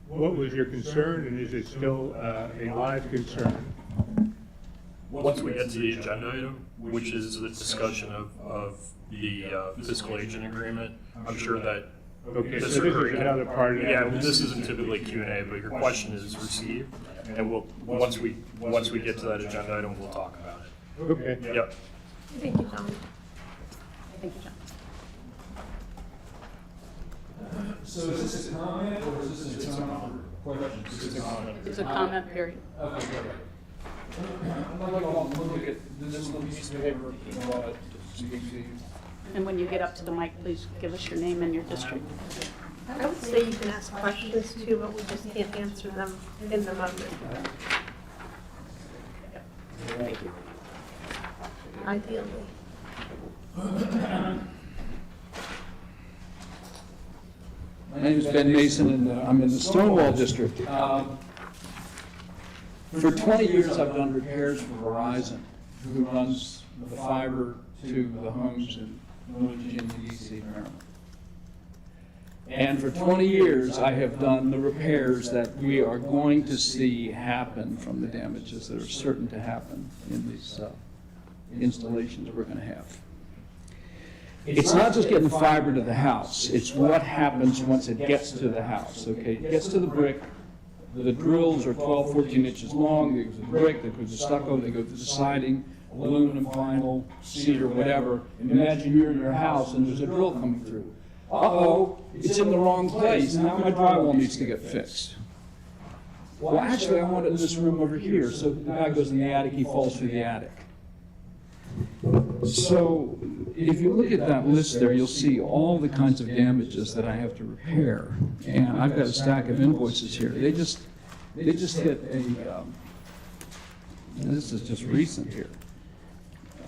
what was your concern, and is it still a live concern? Once we get to the agenda item, which is the discussion of the fiscal agent agreement, I'm sure that Okay, so this is another part of it. Yeah, this isn't typically Q&A, but your question is received, and we'll, once we get to that agenda item, we'll talk about it. Okay. Yep. Thank you, John. Thank you, John. So is this a comment or is this its own question? It's a comment. It's a comment period. Okay, great. I'd like all to look at this little piece of paper to speak to you. And when you get up to the mic, please give us your name and your district. I would say you can ask questions too, but we just can't answer them in the moment. Thank you. Ideally. My name is Ben Mason, and I'm in the Stonewall District. For 20 years, I've done repairs for Verizon, who runs the fiber to the homes in Northern Virginia, D.C., Maryland. And for 20 years, I have done the repairs that we are going to see happen from the damages that are certain to happen in these installations we're going to have. It's not just getting fiber to the house, it's what happens once it gets to the house, okay? It gets to the brick, the drills are 12, 14 inches long, they go to the brick, they go to the stucco, they go to the siding, aluminum, vinyl, cedar, whatever. And imagine you're in your house and there's a drill coming through. Uh-oh, it's in the wrong place, now my drywall needs to get fixed. Well, actually, I want it in this room over here, so the guy goes in the attic, he falls through the attic. So, if you look at that list there, you'll see all the kinds of damages that I have to repair. And I've got a stack of invoices here. They just hit a, this is just recent here.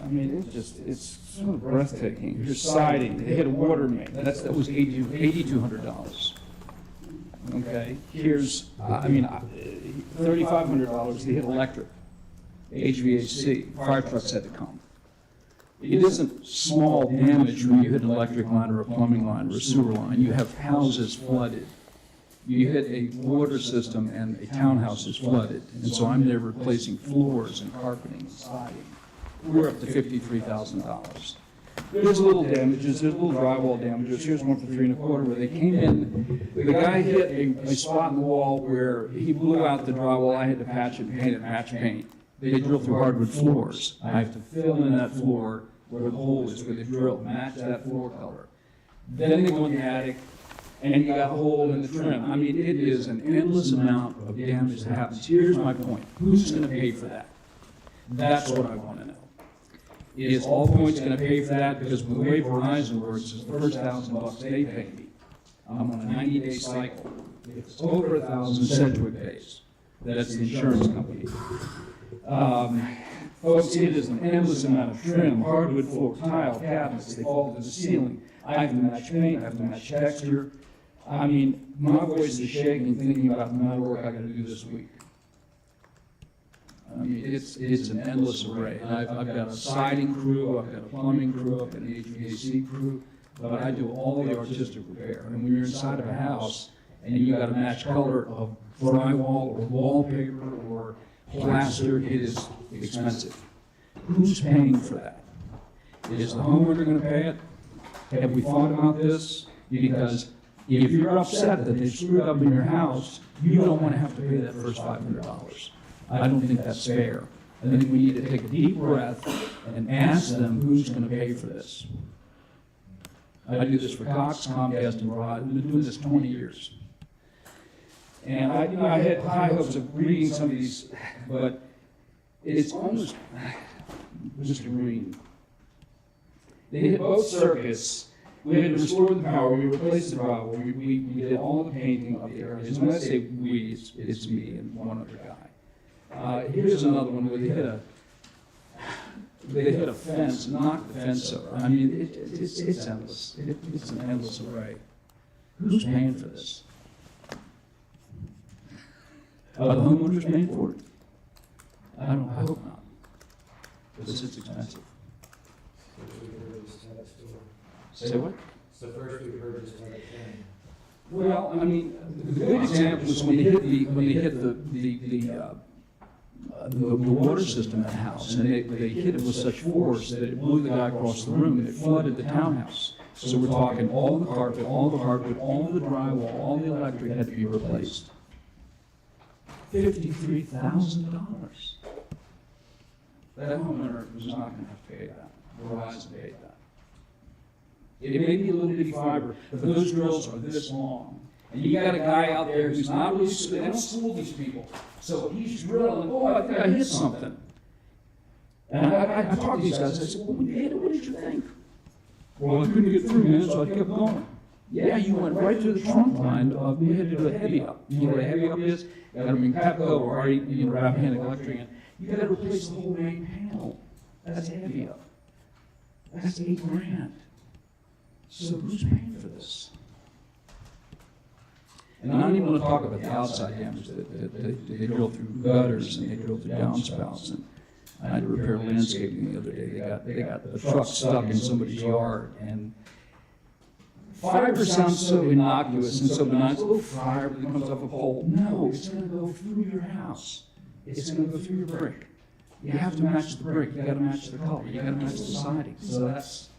I mean, it's sort of breathtaking. Here's siding, they hit a water main, that was $8,200. Okay, here's, $3,500, they hit electric, HVAC, fire trucks had to come. It isn't small damage when you hit an electric line or a plumbing line or a sewer line. You have houses flooded. You hit a water system and a townhouse is flooded. And so I'm there replacing floors and carpeting and siding. We're up to $53,000. There's little damages, there's little drywall damages. Here's one for $3 1/4 where they came in, the guy hit a spot in the wall where he blew out the drywall. I had to patch it and paint it match paint. They drill through hardwood floors. I have to fill in that floor where the hole is, where they drill, match that floor color. Then they go in the attic, and you got a hole in the trim. I mean, it is an endless amount of damage that happens. Here's my point. Who's going to pay for that? That's what I want to know. Is All Points going to pay for that? Because the way Verizon works is the first $1,000 they pay me. I'm on a 90-day cycle. If it's over 1,000, Sedgwick pays. That's the insurance company. Folks, it is an endless amount of trim, hardwood floor, tile, cabinets, they fall to the ceiling. I have to match paint, I have to match texture. I mean, my voice is shaking thinking about the amount of work I gotta do this week. I mean, it's an endless array. And I've got a siding crew, I've got a plumbing crew, I've got an HVAC crew, but I do all the artistic repair. And when you're inside of a house and you gotta match color of drywall or wallpaper or plaster, it is expensive. Who's paying for that? Is the homeowner going to pay it? Have we thought about this? Because if you're upset that they screwed up in your house, you don't want to have to pay that first $500. I don't think that's fair. I think we need to take a deep breath and ask them who's going to pay for this. I do this for Cox, Comcast, and Verizon. I've been doing this 20 years. And I had high hopes of reading some of these, but it's almost, Mr. Green, they hit both circuits. We had to restore the power, we replaced the drywall, we did all the painting of the areas. When I say we, it's me and one other guy. Here's another one where they hit a fence, knocked the fence over. I mean, it's endless. It's an endless array. Who's paying for this? Are the homeowners paying for it? I hope not, because it's expensive. Say what? It's the first we've heard this kind of thing. Well, I mean, the good example is when they hit the water system in the house, and they hit it with such force that it blew the guy across the room, and it flooded the townhouse. So we're talking all the carpet, all the hardwood, all the drywall, all the electric had to be replaced. $53,000. That homeowner was not going to have to pay that. Verizon paid that. It may be a little bitty fiber, but those drills are this long. And you got a guy out there who's not really, they don't school these people. So he's drilling, oh, I think I hit something. And I talked to these guys, I said, well, when you hit it, what did you think? Well, I couldn't get through, man, so I kept going. Yeah, you went right to the trunk line of, you had to do a heavy up. You know what a heavy up is? You got to bring Pepco or Rappahannock electric in. You got to replace the whole main panel. That's heavy up. That's $8,000. So who's paying for this? And I don't even want to talk about the outside damage that they drill through gutters and they drill through downspouts. And I had to repair landscaping the other day. They got the truck stuck in somebody's yard, and fiber sounds so innocuous and so benign. It's a little fiber that comes off a pole. No, it's going to go through your house. It's going to go through your brick. You have to match the brick. You got to match the color. You got to match the siding. So that's.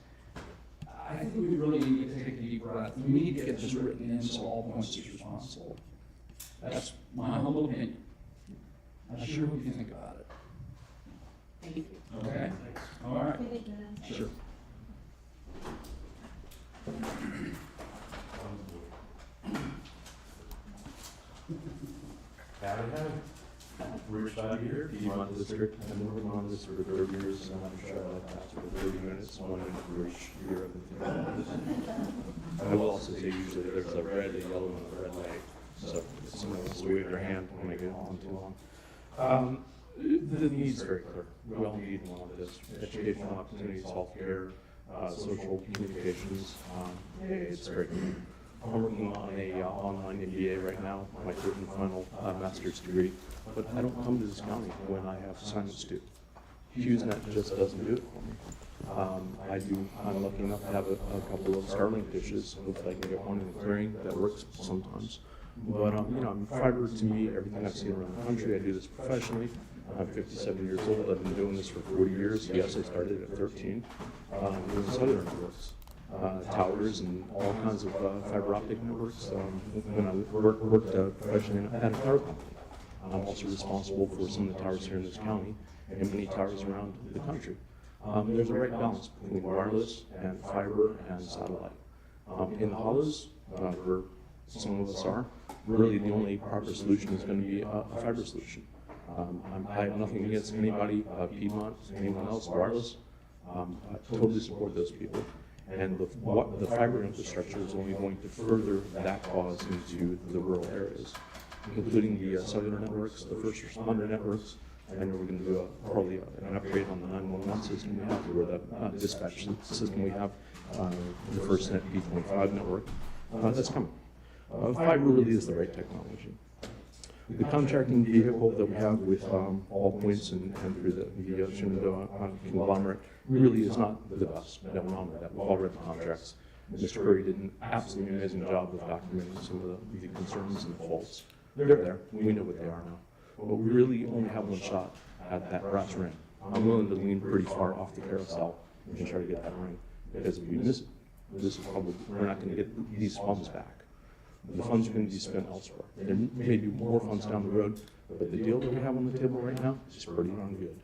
I think we really need to take a deep breath. We need to get this written in so all points is responsible. That's my humble opinion. I'm sure what you think about it. Thank you. Okay? All right. Sure. Rich Bobby here, Piedmont District. I've been working on this for 30 years, and I'm sure I've passed for 30 minutes, 1 minute for each year of the I will also say usually there's a red, a yellow, and a red light. So if someone wants to wave their hand, don't make it on too long. The needs are very clear. We all need one of this. Educational opportunities, healthcare, social communications. It's very clear. I'm working on a online MBA right now, my third and final master's degree, but I don't come to this county when I have assignments due. HughesNet just doesn't do it for me. I'm lucky enough to have a couple of Starlink dishes. Hopefully I can get one in the clearing that works sometimes. But fiber to me, everything I've seen around the country, I do this professionally. I'm 57 years old. I've been doing this for 40 years. Yes, I started at 13. Doing cellular networks. Towers and all kinds of fiber optic networks. When I worked professionally at a tower company, I'm also responsible for some of the towers here in this county and many towers around the country. There's a right balance between wireless and fiber and satellite. In the hollows, where some of us are, really the only proper solution is going to be a fiber solution. I have nothing against anybody, Piedmont, anyone else, wireless. I totally support those people. And the fiber infrastructure is only going to further that cause into the rural areas, including the cellular networks, the first responder networks. I know we're going to do probably an upgrade on the 911 system we have, or the dispatch system we have, the FirstNet P25 network. That's coming. Fiber really is the right technology. The contracting vehicle that we have with All Points and through the Shenandoah conglomerate really is not the best. I don't know that. We've all read the contracts. Mr. Curry did an absolutely amazing job of documenting some of the concerns and the faults. They're there. We know what they are now. But we really only have one shot at that brass ring. I'm willing to lean pretty far off the carousel and try to get that ring. Because if we miss it, this is probably, we're not going to get these funds back. The funds are going to be spent elsewhere. There may be more funds down the road, but the deal that we have on the table right now is pretty darn good.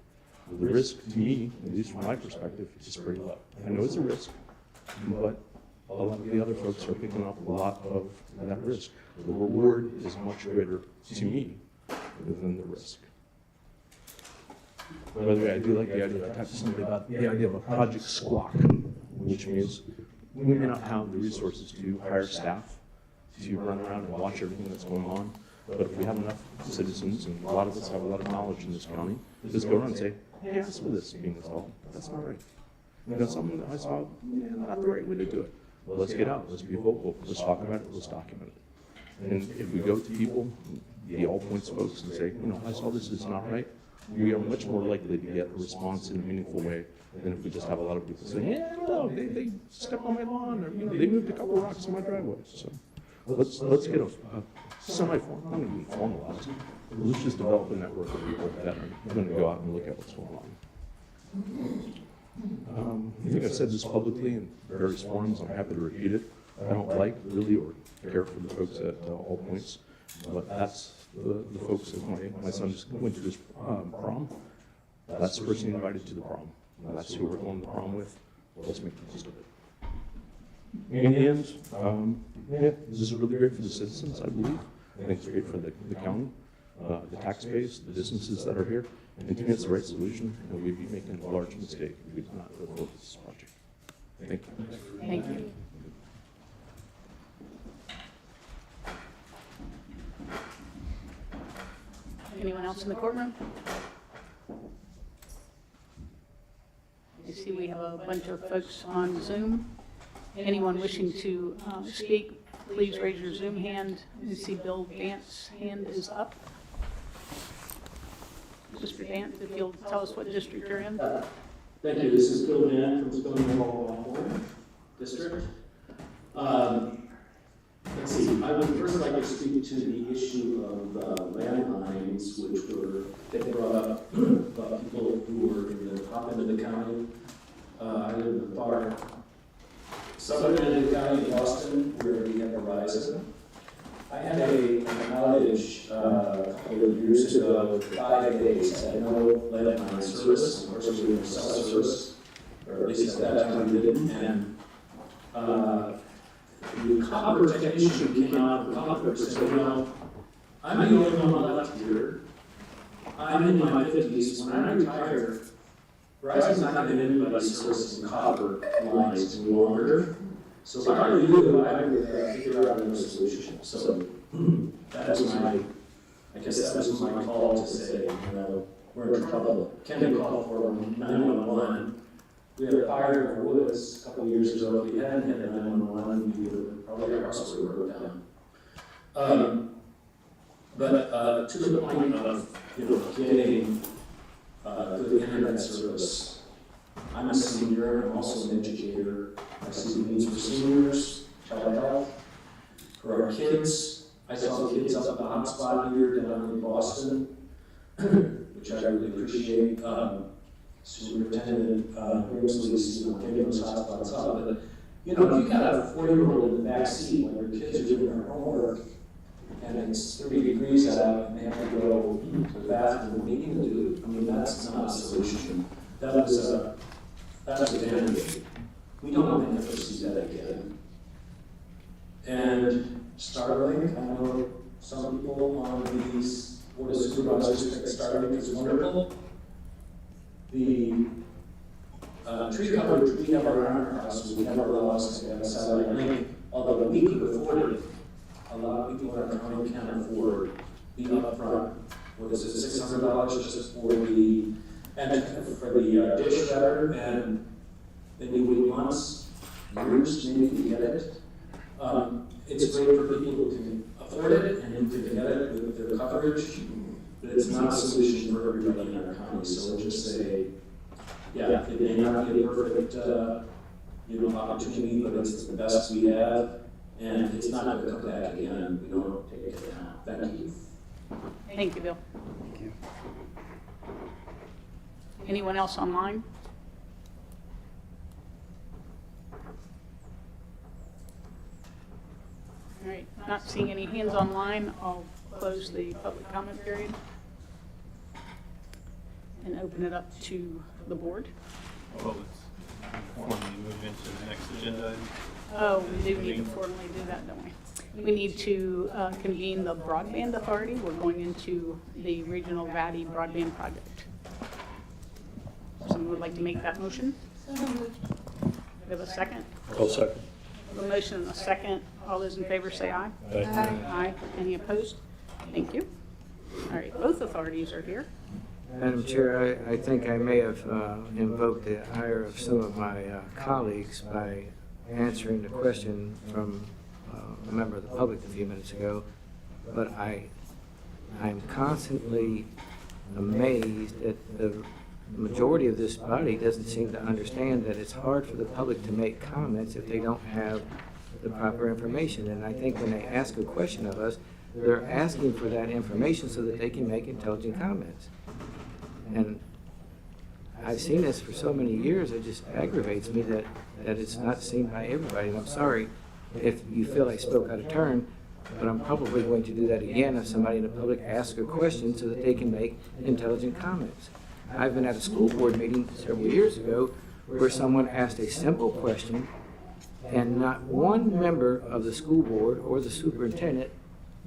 The risk to me, at least from my perspective, is pretty low. I know it's a risk, but a lot of the other folks are picking up a lot of that risk. The reward is much greater to me than the risk. By the way, I do like the idea, I talked to somebody about the idea of a project squawk, which means we may not have the resources to hire staff to run around and watch everything that's going on. But if we have enough citizens, and a lot of us have a lot of knowledge in this county, just go around and say, hey, I saw this being installed. That's not right. You know, something that I saw, not the right way to do it. Well, let's get out. Let's be vocal. Let's talk about it. Let's document it. And if we go to people, the All Points folks, and say, I saw this is not right, we are much more likely to get a response in a meaningful way than if we just have a lot of people saying, yeah, no, they stepped on my lawn, or they moved a couple of rocks in my driveway. So let's get a semi-formal, I'm going to be formalized. Let's just develop a network of people that are going to go out and look at what's going on. I think I've said this publicly in various forums. I'm happy to repeat it. I don't like really or care for the folks at All Points, but that's the folks that my son just went to his prom. That's the person invited to the prom. That's who we're going to the prom with. Let's make the most of it. In the end, this is really great for the citizens, I believe. I think it's great for the county, the taxpayers, the businesses that are here. And to me, it's the right solution, and we'd be making a large mistake if we did not go forward with this project. Thank you. Thank you. Anyone else in the courtroom? I see we have a bunch of folks on Zoom. Anyone wishing to speak, please raise your Zoom hand. You see Bill Dance's hand is up. Mr. Dance, if you'll tell us what district you're in. Thank you. This is Bill Dan from Stonewall District. Let's see. I would first like to speak to the issue of landlines, which they brought up about people who were in the top end of the county. I live in the far southern end of the county, Boston, where we have Verizon. I had an outage a couple of years ago, 5 days, I had no landline service, of course we were cell service, or at least at that time we didn't, and the copper technician came out of the copper and said, you know, I'm the only one left here, I'm in my 50s, when I retire, Verizon's not going to have anybody servicing copper lines any longer. So if I were you, I would figure out another solution. So that was I guess that was my call to say, you know, we're in trouble. Can we call for 911? We had a fire in our woods a couple of years ago. If we hadn't had a 911, we would probably our house would have broken down. But to the point of, you know, getting good internet service, I'm a senior, I'm also an educator. I see the needs for seniors, child health. For our kids, I saw the kids up at the hotspot here down in Boston, which I really appreciate. Superintendent Grimsley's, getting those hotspots up. But, you know, if you got a 4-year-old in the back seat when your kids are doing their homework, and it's 30 degrees out, and they have to go to the bathroom, what do you do? I mean, that's not a solution. That was a band-aid. We don't want to ever see that again. And Starlink, I know some people on these Board of Supervisors think Starlink is wonderful. The tree coverage we have around our houses, we never allow us to have a satellite link, although we could afford it. A lot of people in our county can't afford the upfront, what is it, $600 just for the, and for the dish router, and then you wait months, years maybe to get it. It's great for people who can afford it and who can get it with their coverage, but it's not a solution for everybody in our county. So we'll just say, yeah, it may not be a perfect opportunity, but it's the best we have, and it's not going to come back again. We don't take it down. Thank you. Thank you, Bill. Thank you. Anyone else online? All right, not seeing any hands online, I'll close the public comment period and open it up to the board. Well, let's formally move into the next agenda item. Oh, we do need to formally do that, don't we? We need to convene the Broadband Authority. We're going into the Regional Valley Broadband Project. Someone would like to make that motion? We have a second? I'll second. A motion and a second. All those in favor say aye. Aye. Aye. Any opposed? Thank you. All right, both authorities are here. Madam Chair, I think I may have invoked the ire of some of my colleagues by answering the question from a member of the public a few minutes ago, but I'm constantly amazed that the majority of this body doesn't seem to understand that it's hard for the public to make comments if they don't have the proper information. And I think when they ask a question of us, they're asking for that information so that they can make intelligent comments. And I've seen this for so many years, it just aggravates me that it's not seen by everybody. And I'm sorry if you feel I spoke out of turn, but I'm probably going to do that again if somebody in the public asks a question so that they can make intelligent comments. I've been at a school board meeting several years ago where someone asked a simple question and not one member of the school board or the superintendent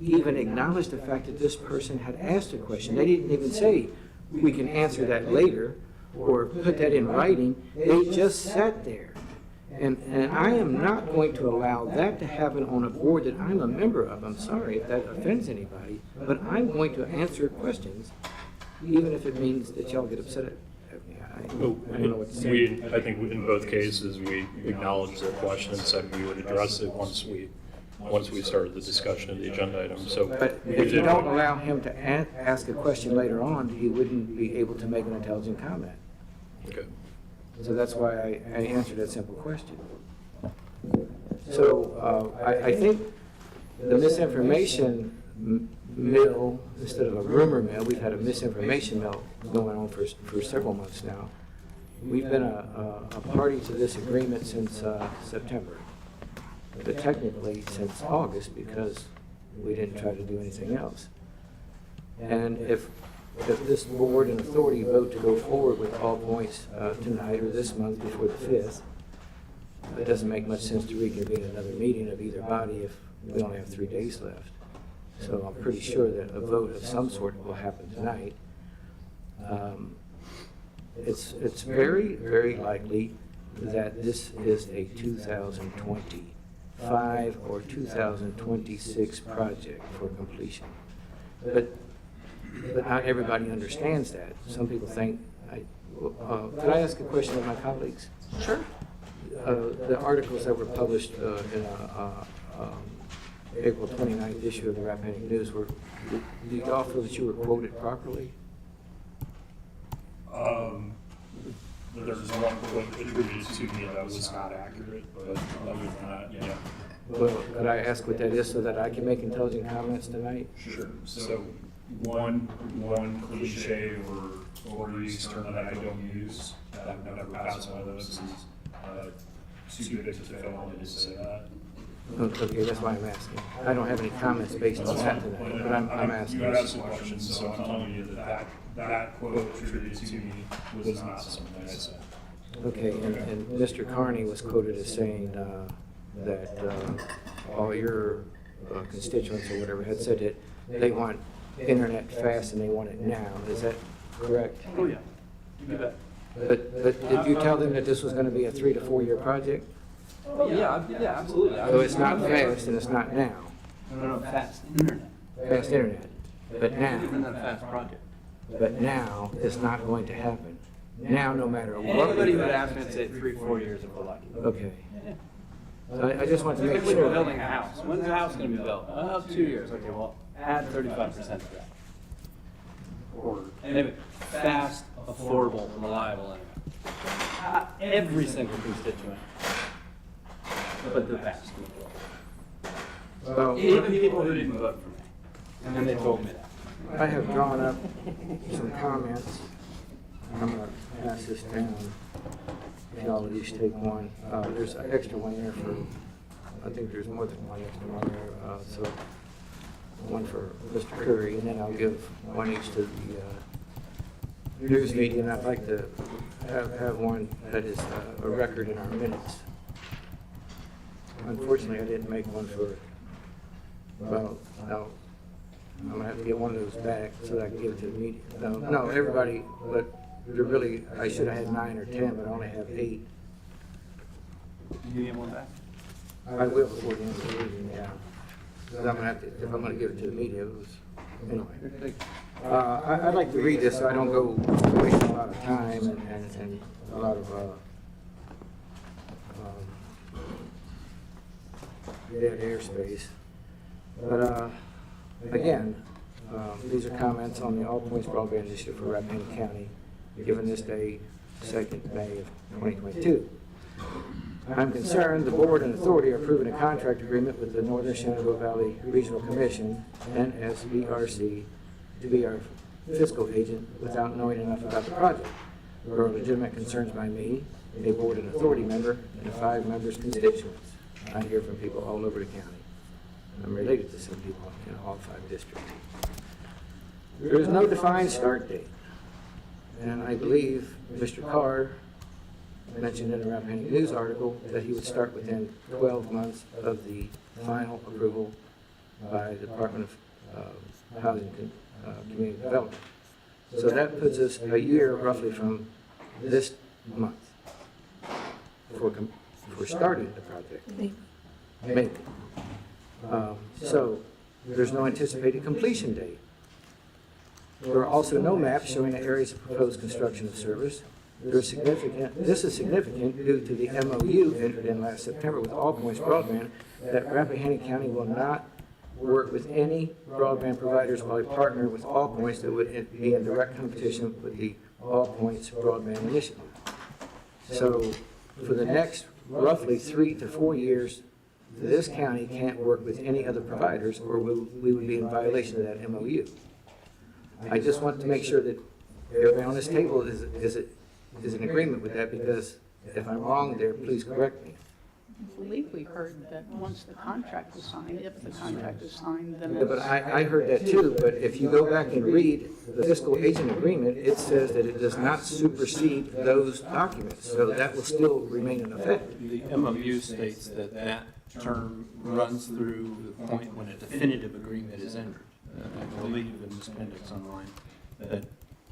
even acknowledged the fact that this person had asked a question. They didn't even say, we can answer that later or put that in writing. They just sat there. And I am not going to allow that to happen on a board that I'm a member of. I'm sorry if that offends anybody, but I'm going to answer questions, even if it means that y'all get upset at me. I don't know what to say. I think in both cases, we acknowledged their question and said we would address it once we once we started the discussion of the agenda item, so. But we if you did- don't allow him to ask a question later on, he wouldn't be able to make an intelligent comment. Okay. So that's why I answered that simple question. So I think the misinformation mill, instead of a rumor mill, we've had a misinformation mill going on for several months now. We've been a party to this agreement since September, but technically since August because we didn't try to do anything else. And if this board and authority vote to go forward with all points tonight or this month before the 5th, it doesn't make much sense to reconvene another meeting of either body if we only have 3 days left. So I'm pretty sure that a vote of some sort will happen tonight. It's very, very likely that this is a 2025 or 2026 project for completion. But not everybody understands that. Some people think, could I ask a question of my colleagues? Sure. The articles that were published in April 29th issue of the Rappahannock News do y'all feel that you were quoted properly? There's one quote attributed to me that was not accurate, but other than that, yeah. Well, could I ask what that is so that I can make intelligent comments tonight? Sure. So one cliche or overused term that I don't use, that I've never passed my lips is too big to fail, I didn't say that. Okay, that's why I'm asking. I don't have any comments based on that tonight, but I'm asking. You asked a question, so I'm telling you that quote attributed to me was not something I said. Okay, and Mr. Carney was quoted as saying that all your constituents or whatever had said that they want internet fast and they want it now. Is that correct? Oh, yeah. You bet. But did you tell them that this was going to be a 3 to 4 year project? Oh, yeah, absolutely. So it's not fast and it's not now. No, fast internet. Fast internet. But Even now, a fast project. but now it's not going to happen. Now, no matter what. Anybody who would ask me, I'd say 3-4 years if we're lucky. Okay. So I just want to make It's like when you're sure. building a house. When's the house going to be built? 2 years. Okay, well, add 35% to that. Or anyway, fast, affordable, reliable internet. Every single constituent, but the vast majority. Well, Even people who didn't vote for me, and then they told me that. I have drawn up some comments. I'm going to pass this down. If y'all would each take one. There's an extra one there for, I think there's more than one extra one there. So one for Mr. Curry, and then I'll give one each to the news media. And I'd like to have one that is a record in our minutes. Unfortunately, I didn't make one for, well, no. I'm going to have to get one of those back so that I can give it to the media. No, everybody, but there really, I should have had 9 or 10, but I only have 8. Can you get one back? I will before the end of the meeting, yeah. Because I'm going to have to, if I'm going to give it to the media, it was, anyway. I'd like to read this so I don't go wasting a lot of time and a lot of dead airspace. But again, these are comments on the All Points Broadband Initiative for Rappahannock County, given this day, 2nd May of 2022. I'm concerned the board and authority are approving a contract agreement with the Northern Shenandoah Valley Regional Commission, NSBRC, to be our fiscal agent without knowing enough about the project. There are legitimate concerns by me, a board and authority member, and 5 members' constituents. I hear from people all over the county. I'm related to some people in all 5 districts. There is no defined start date, and I believe Mr. Carr mentioned in the Rappahannock News article that he would start within 12 months of the final approval by the Department of Housing and Community Development. So that puts us a year roughly from this month for starting the project. Maybe. So there's no anticipated completion date. There are also no maps showing the areas of proposed construction of service, This is significant due to the MOU entered in last September with All Points Broadband that Rappahannock County will not work with any broadband providers or a partner with All Points that would be in direct competition with the All Points Broadband Initiative. So for the next roughly 3 to 4 years, this county can't work with any other providers or we would be in violation of that MOU. I just want to make sure that everybody on this table is in agreement with that, because if I'm wrong there, please correct me. I believe we heard that once the contract is signed, if the contract is signed, then Yeah, but I heard that too, but if you go back and read the fiscal agent agreement, it says that it does not supersede those documents, so that will still remain in effect. The MOU states that that term runs through the point when a definitive agreement is entered. I believe in this appendix online that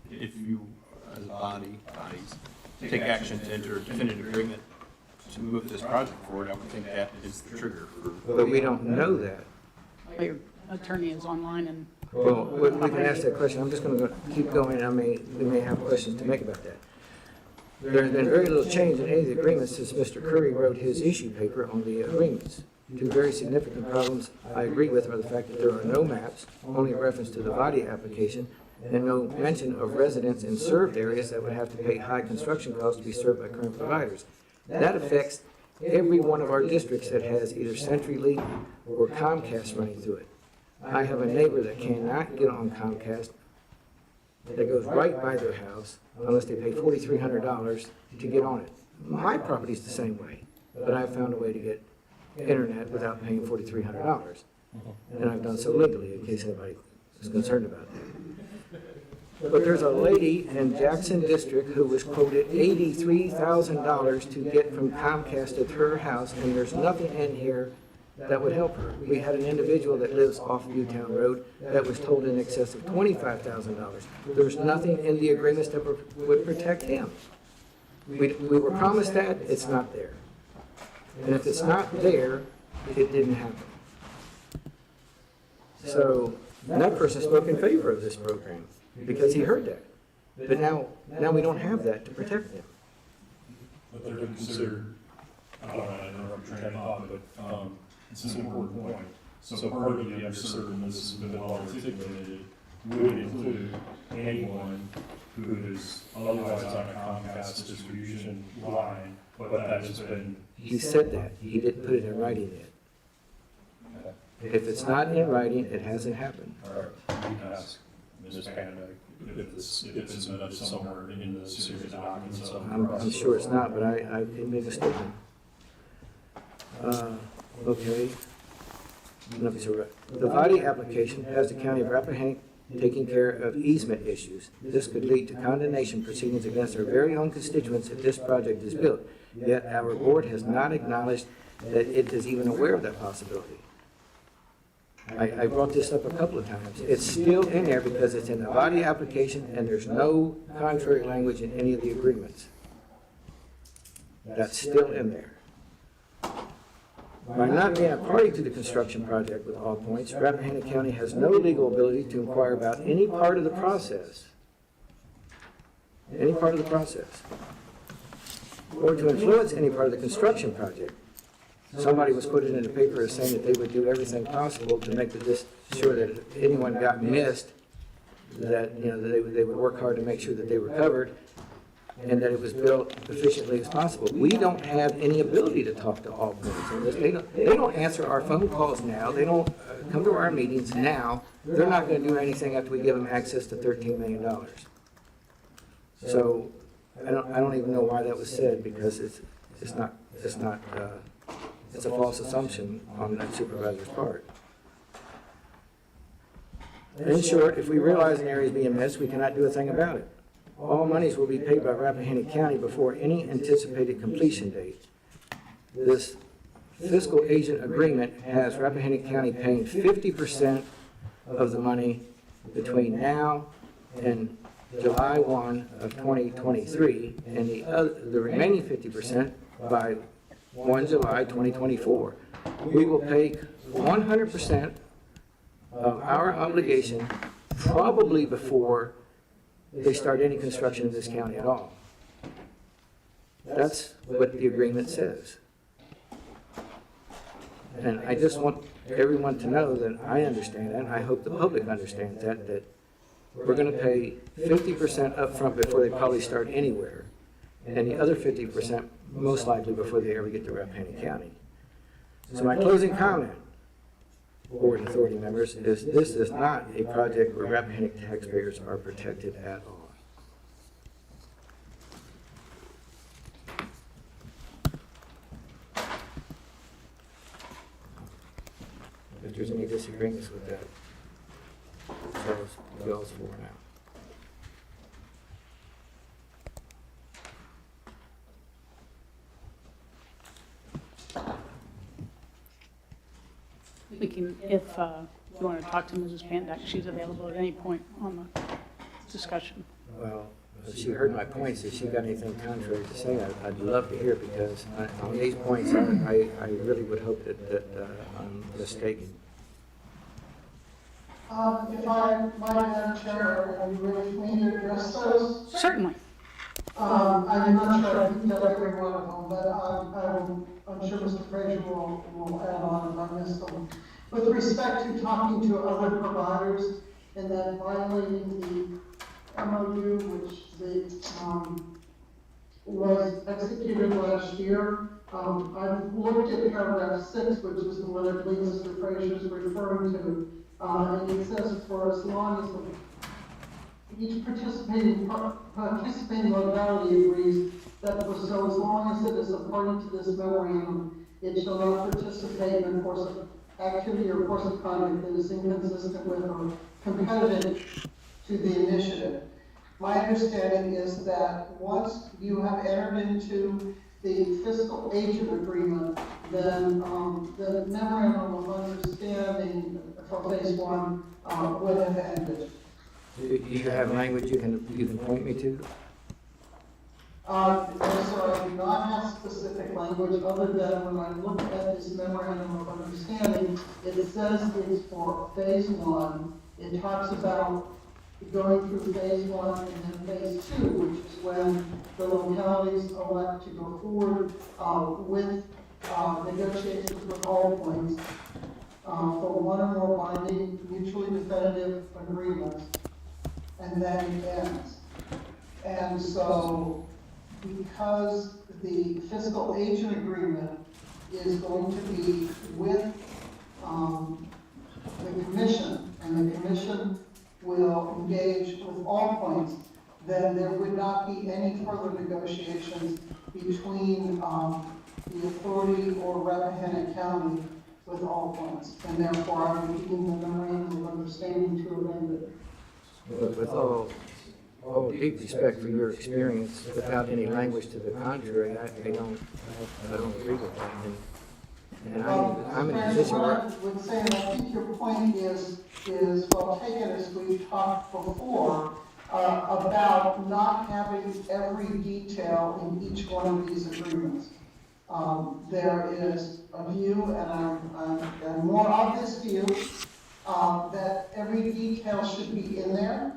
if you, as bodies, take action to enter a definitive agreement to move this project forward, I would think that is the trigger for. But we don't know that. your attorney is online and. Well, we can ask that question. I'm just going to keep going. We may have questions to make about that. There has been very little change in any of the agreements since Mr. Curry wrote his issue paper on the agreements. Two very significant problems I agree with are the fact that there are no maps, only a reference to the body application, and no mention of residents in served areas that would have to pay high construction costs to be served by current providers. That affects every one of our districts that has either CenturyLink or Comcast running through it. I have a neighbor that cannot get on Comcast that goes right by their house unless they pay $4,300 to get on it. My property's the same way, but I've found a way to get internet without paying $4,300. And I've done so legally, in case anybody is concerned about that. But there's a lady in Jackson District who was quoted $83,000 to get from Comcast to her house, and there's nothing in here that would help her. We had an individual that lives off Newtown Road that was told in excess of $25,000. There's nothing in the agreements that would protect him. We were promised that, it's not there. And if it's not there, it didn't happen. So that person spoke in favor of this program because he heard that. But now we don't have that to protect them. But they're considered, I don't want to interrupt your train of thought, but it's an important point. So part of the underserved, and this has been well articulated, would include anyone who is otherwise on a Comcast distribution line, but that has been. He said that. He didn't put it in writing yet. If it's not in writing, it hasn't happened. All right, you can ask Ms. Panda if it's embedded somewhere in the series of documents. I'm sure it's not, but I may be mistaken. Okay. Let me see. The body application has the County of Rappahannock taking care of easement issues. This could lead to condemnation proceedings against our very own constituents if this project is built. Yet our board has not acknowledged that it is even aware of that possibility. I brought this up a couple of times. It's still in there because it's in the body application and there's no contrary language in any of the agreements. That's still in there. By not being a party to the construction project with All Points, Rappahannock County has no legal ability to inquire about any part of the process. Any part of the process. Or to influence any part of the construction project. Somebody was quoted in the paper as saying that they would do everything possible to make sure that if anyone got missed, that they would work hard to make sure that they were covered and that it was built efficiently as possible. We don't have any ability to talk to All Points on this. They don't answer our phone calls now. They don't come to our meetings now. They're not going to do anything after we give them access to $13 million. So I don't even know why that was said, because it's a false assumption on that supervisor's part. In short, if we realize an area is being missed, we cannot do a thing about it. All monies will be paid by Rappahannock County before any anticipated completion date. This fiscal agent agreement has Rappahannock County paying 50% of the money between now and July 1 of 2023, and the remaining 50% by 1 July 2024. We will pay 100% of our obligation probably before they start any construction in this county at all. That's what the agreement says. And I just want everyone to know that I understand that, and I hope the public understands that we're gonna pay 50% upfront before they probably start anywhere, and the other 50% most likely before they ever get to Rappahannock County. So my closing comment, board and authority members, is this is not a project where Rappahannock taxpayers are protected at all. If there's any disagreements with that, so y'all's for now. We can, if you want to talk to Mrs. Pandak, she's available at any point on the discussion. Well, if she heard my points, if she got anything contrary to say, I'd love to hear, because on these points, I really would hope that I'm mistaken. If I might, Madam Chair, are you ready for me to address those? Certainly. I'm not sure I can get every one of them, but I'm sure Mr. Frazier will add on if I miss them. With respect to talking to other providers and then violating the MOU, which was executed last year, I've looked at paragraph 6, which is the one I believe Mr. Frazier is referring to, and it says for as long as each participating locality agrees that for so as long as it is a party to this memorandum, it shall not participate in a course of activity or course of conduct that is inconsistent with or competitive to the initiative. My understanding is that once you have entered into the fiscal agent agreement, then the memorandum of understanding for phase 1 would have ended. Do you have language you can point me to? So I do not have specific language other than when I look at this memorandum of understanding, it says it's for phase 1. It talks about going through phase 1 and then phase 2, which is when the localities elect to go forward with negotiations with all points for one or more binding, mutually definitive agreements, and then it ends. And so, because the fiscal agent agreement is going to be with the commission, and the commission will engage with all points, then there would not be any further negotiations between the authority or Rappahannock County with all points, and therefore I would deem the memorandum of understanding to have ended. But with all deep respect for your experience, without any language to the contrary, I don't agree with that. And I'm in a position where I would say, and I think your point is well taken, as we've talked before, about not having every detail in each one of these agreements. There is a view, and a more obvious view, that every detail should be in there.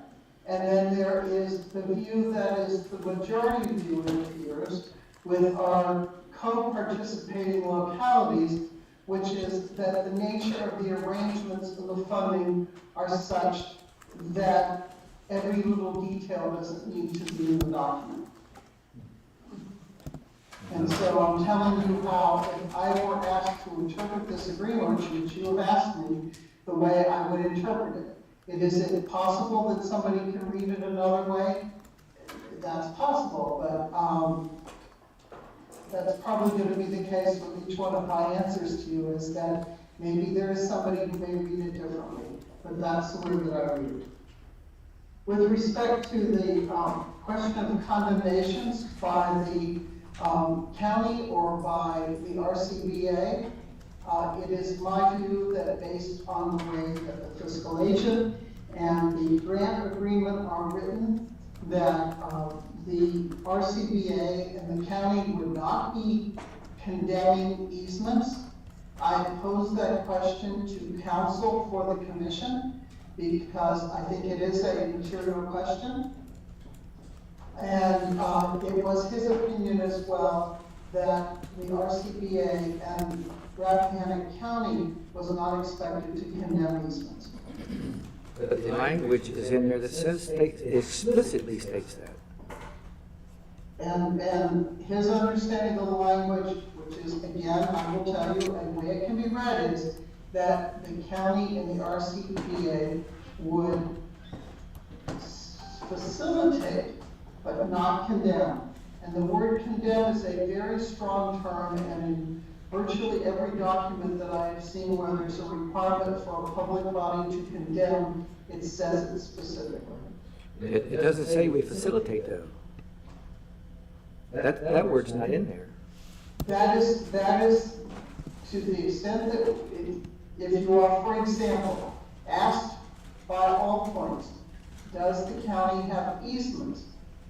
And then there is the view that is the majority view, it appears, with our co-participating localities, which is that the nature of the arrangements of the funding are such that every little detail doesn't need to be in the document. And so I'm telling you how, if I were asked to interpret this agreement, which you have asked me, the way I would interpret it. Is it possible that somebody can read it another way? That's possible, but that's probably going to be the case with each one of my answers to you, is that maybe there is somebody who may read it differently, but that's the way that I read it. With respect to the question of condemnations by the county or by the RCBA, it is my view that based on the way that the fiscal agent and the grant agreement are written, that the RCBA and the county would not be condemning easements. I posed that question to counsel for the commission because I think it is a material question. And it was his opinion as well that the RCBA and Rappahannock County was not expected to condemn easements. But the language is in there that says, explicitly states that. And his understanding of the language, which is, again, I will tell you, and the way it can be read is that the county and the RCBA would facilitate, but not condemn. And the word condemn is a very strong term, and in virtually every document that I have seen where there's a requirement for a public body to condemn, it says it specifically. It doesn't say we facilitate though. That word's not in there. That is to the extent that if you are, for example, asked by all points, does the county have easements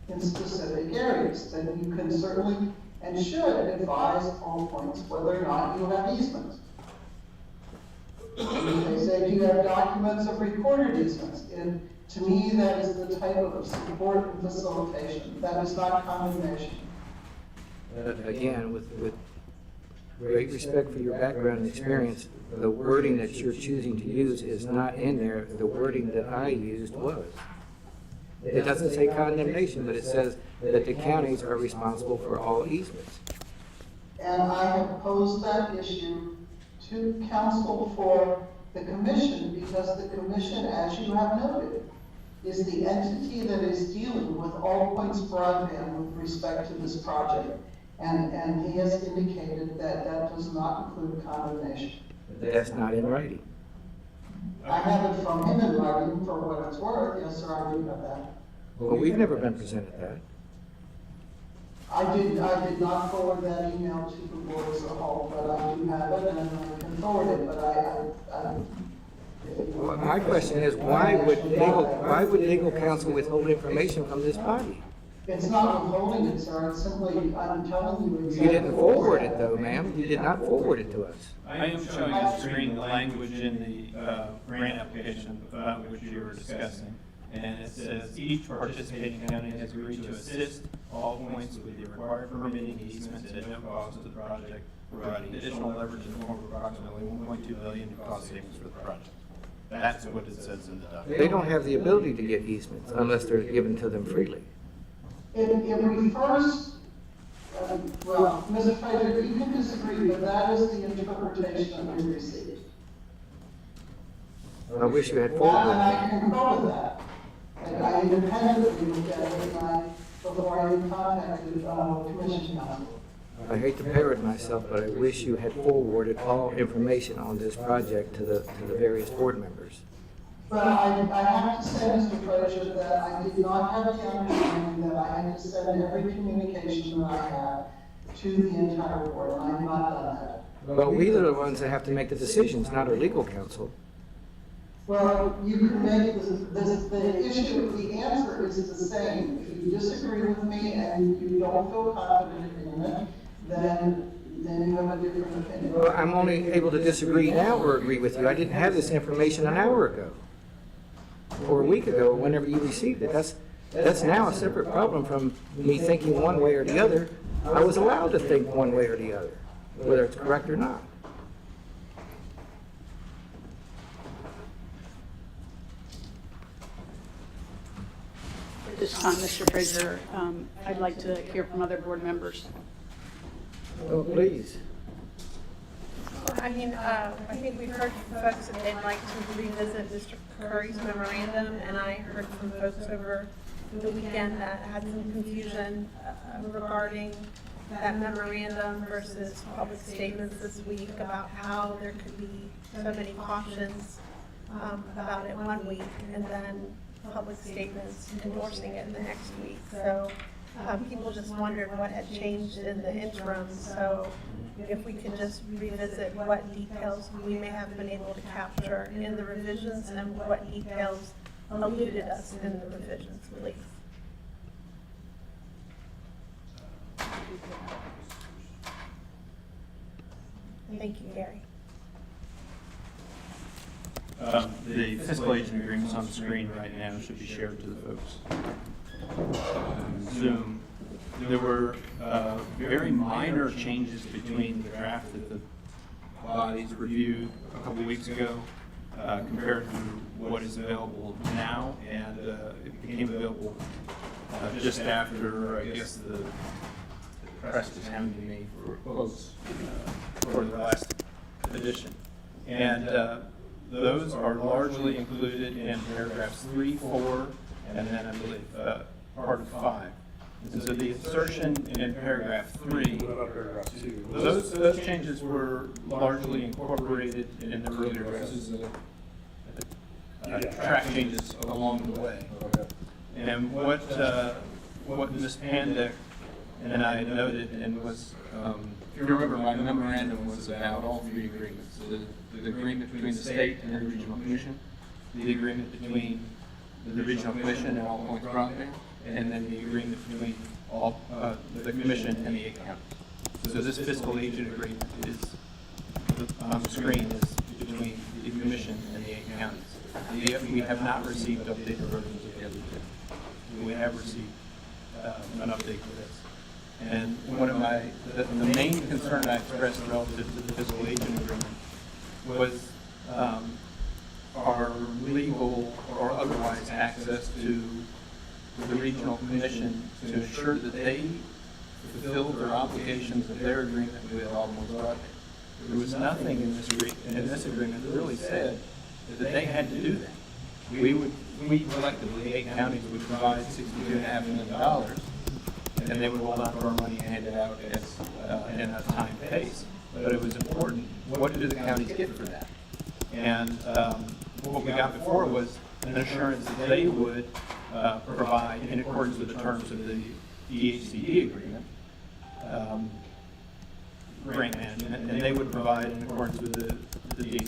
in specific areas, then you can certainly and should advise all points whether or not you have easements. They say, do you have documents of recorded easements? And to me, that is the type of support and facilitation. That is not condemnation. Again, with great respect for your background and experience, the wording that you're choosing to use is not in there. The wording that I used was. It doesn't say condemnation, but it says that the counties are responsible for all easements. And I have posed that issue to counsel for the commission because the commission, as you have noted, is the entity that is dealing with All Points Broadband with respect to this project. And he has indicated that that does not include condemnation. That's not in writing. I have it from him in writing for what it's worth. Yes, sir, I do have that. Well, we've never been presented that. I did not forward that email to the board as a whole, but I do have it and I can forward it, but Well, my question is, why would legal counsel withhold information from this body? It's not withholding it, sir. It's simply, I'm telling you exactly. You didn't forward it though, ma'am. You did not forward it to us. I am showing on the screen the language in the grant application about which you were discussing. And it says, each participating county has agreed to assist All Points with the required permitting easements at no cost to the project, providing additional leverage in the form of approximately $1.2 billion in cost savings for the project. That's what it says in the document. They don't have the ability to get easements unless they're given to them freely. It refers, well, Mr. Fraser, you can disagree, but that is the interpretation that we received. I wish you had And forwarded. I concur with that. And I independently looked at it before I even contacted Commission Counsel. I hate to parrot myself, but I wish you had forwarded all information on this project to the various board members. But I have to say, Mr. Fraser, that I did not have the understanding that I had to send every communication that I had to the entire board, and I have not done that. Well, we are the ones that have to make the decisions, not our legal counsel. Well, you can make the issue, the answer is the same. If you disagree with me and you don't feel confident in it, then you have a different opinion. Well, I'm only able to disagree now or agree with you. I didn't have this information an hour ago, or a week ago, or whenever you received it. That's now a separate problem from me thinking one way or the other. I was allowed to think one way or the other, whether it's correct or not. At this time, Mr. Fraser, I'd like to hear from other board members. Oh, please. I mean, I think we've heard from folks that they'd like to revisit Mr. Curry's memorandum, and I heard from folks over the weekend that had some confusion regarding that memorandum versus public statements this week about how there could be so many cautions about it one week and then public statements endorsing it the next week. So people just wondered what had changed in the interim. So if we could just revisit what details we may have been able to capture in the revisions and what details eluded us in the revisions, please. Thank you, Gary. The fiscal agent agreements on the screen right now should be shared to the folks. Zoom, there were very minor changes between the draft that the bodies reviewed a couple weeks ago compared to what is available now, and it became available just after, I guess, the press was hounding me for quotes for the last edition. And those are largely included in paragraphs 3, 4, and then I believe part of 5. And so the insertion in paragraph 3, those changes were largely incorporated in the earlier drafts, track changes along the way. And what Ms. Pandek and I had noted, and was, if you remember, my memorandum was about all 3 agreements. The agreement between the state and the regional commission, the agreement between the regional commission and All Points Broadband, and then the agreement between all the commission and the 8 counties. So this fiscal agent agreement is, on the screen, is between the commission and the 8 counties. We have not received updated versions of the other 2. We have received an update for this. And one of the main concern I expressed relative to the fiscal agent agreement was our legal or otherwise access to the regional commission to ensure that they fulfilled their obligations of their agreement with All Points Broadband. There was nothing in this agreement that really said that they had to do that. We collectively, 8 counties, would provide $62.5 million, and they would hold on to our money and hand it out as in a time pace. But it was important, what do the counties get for that? And what we got before was an assurance that they would provide, in accordance with the terms of the DHCD agreement, grant management, and they would provide, in accordance with the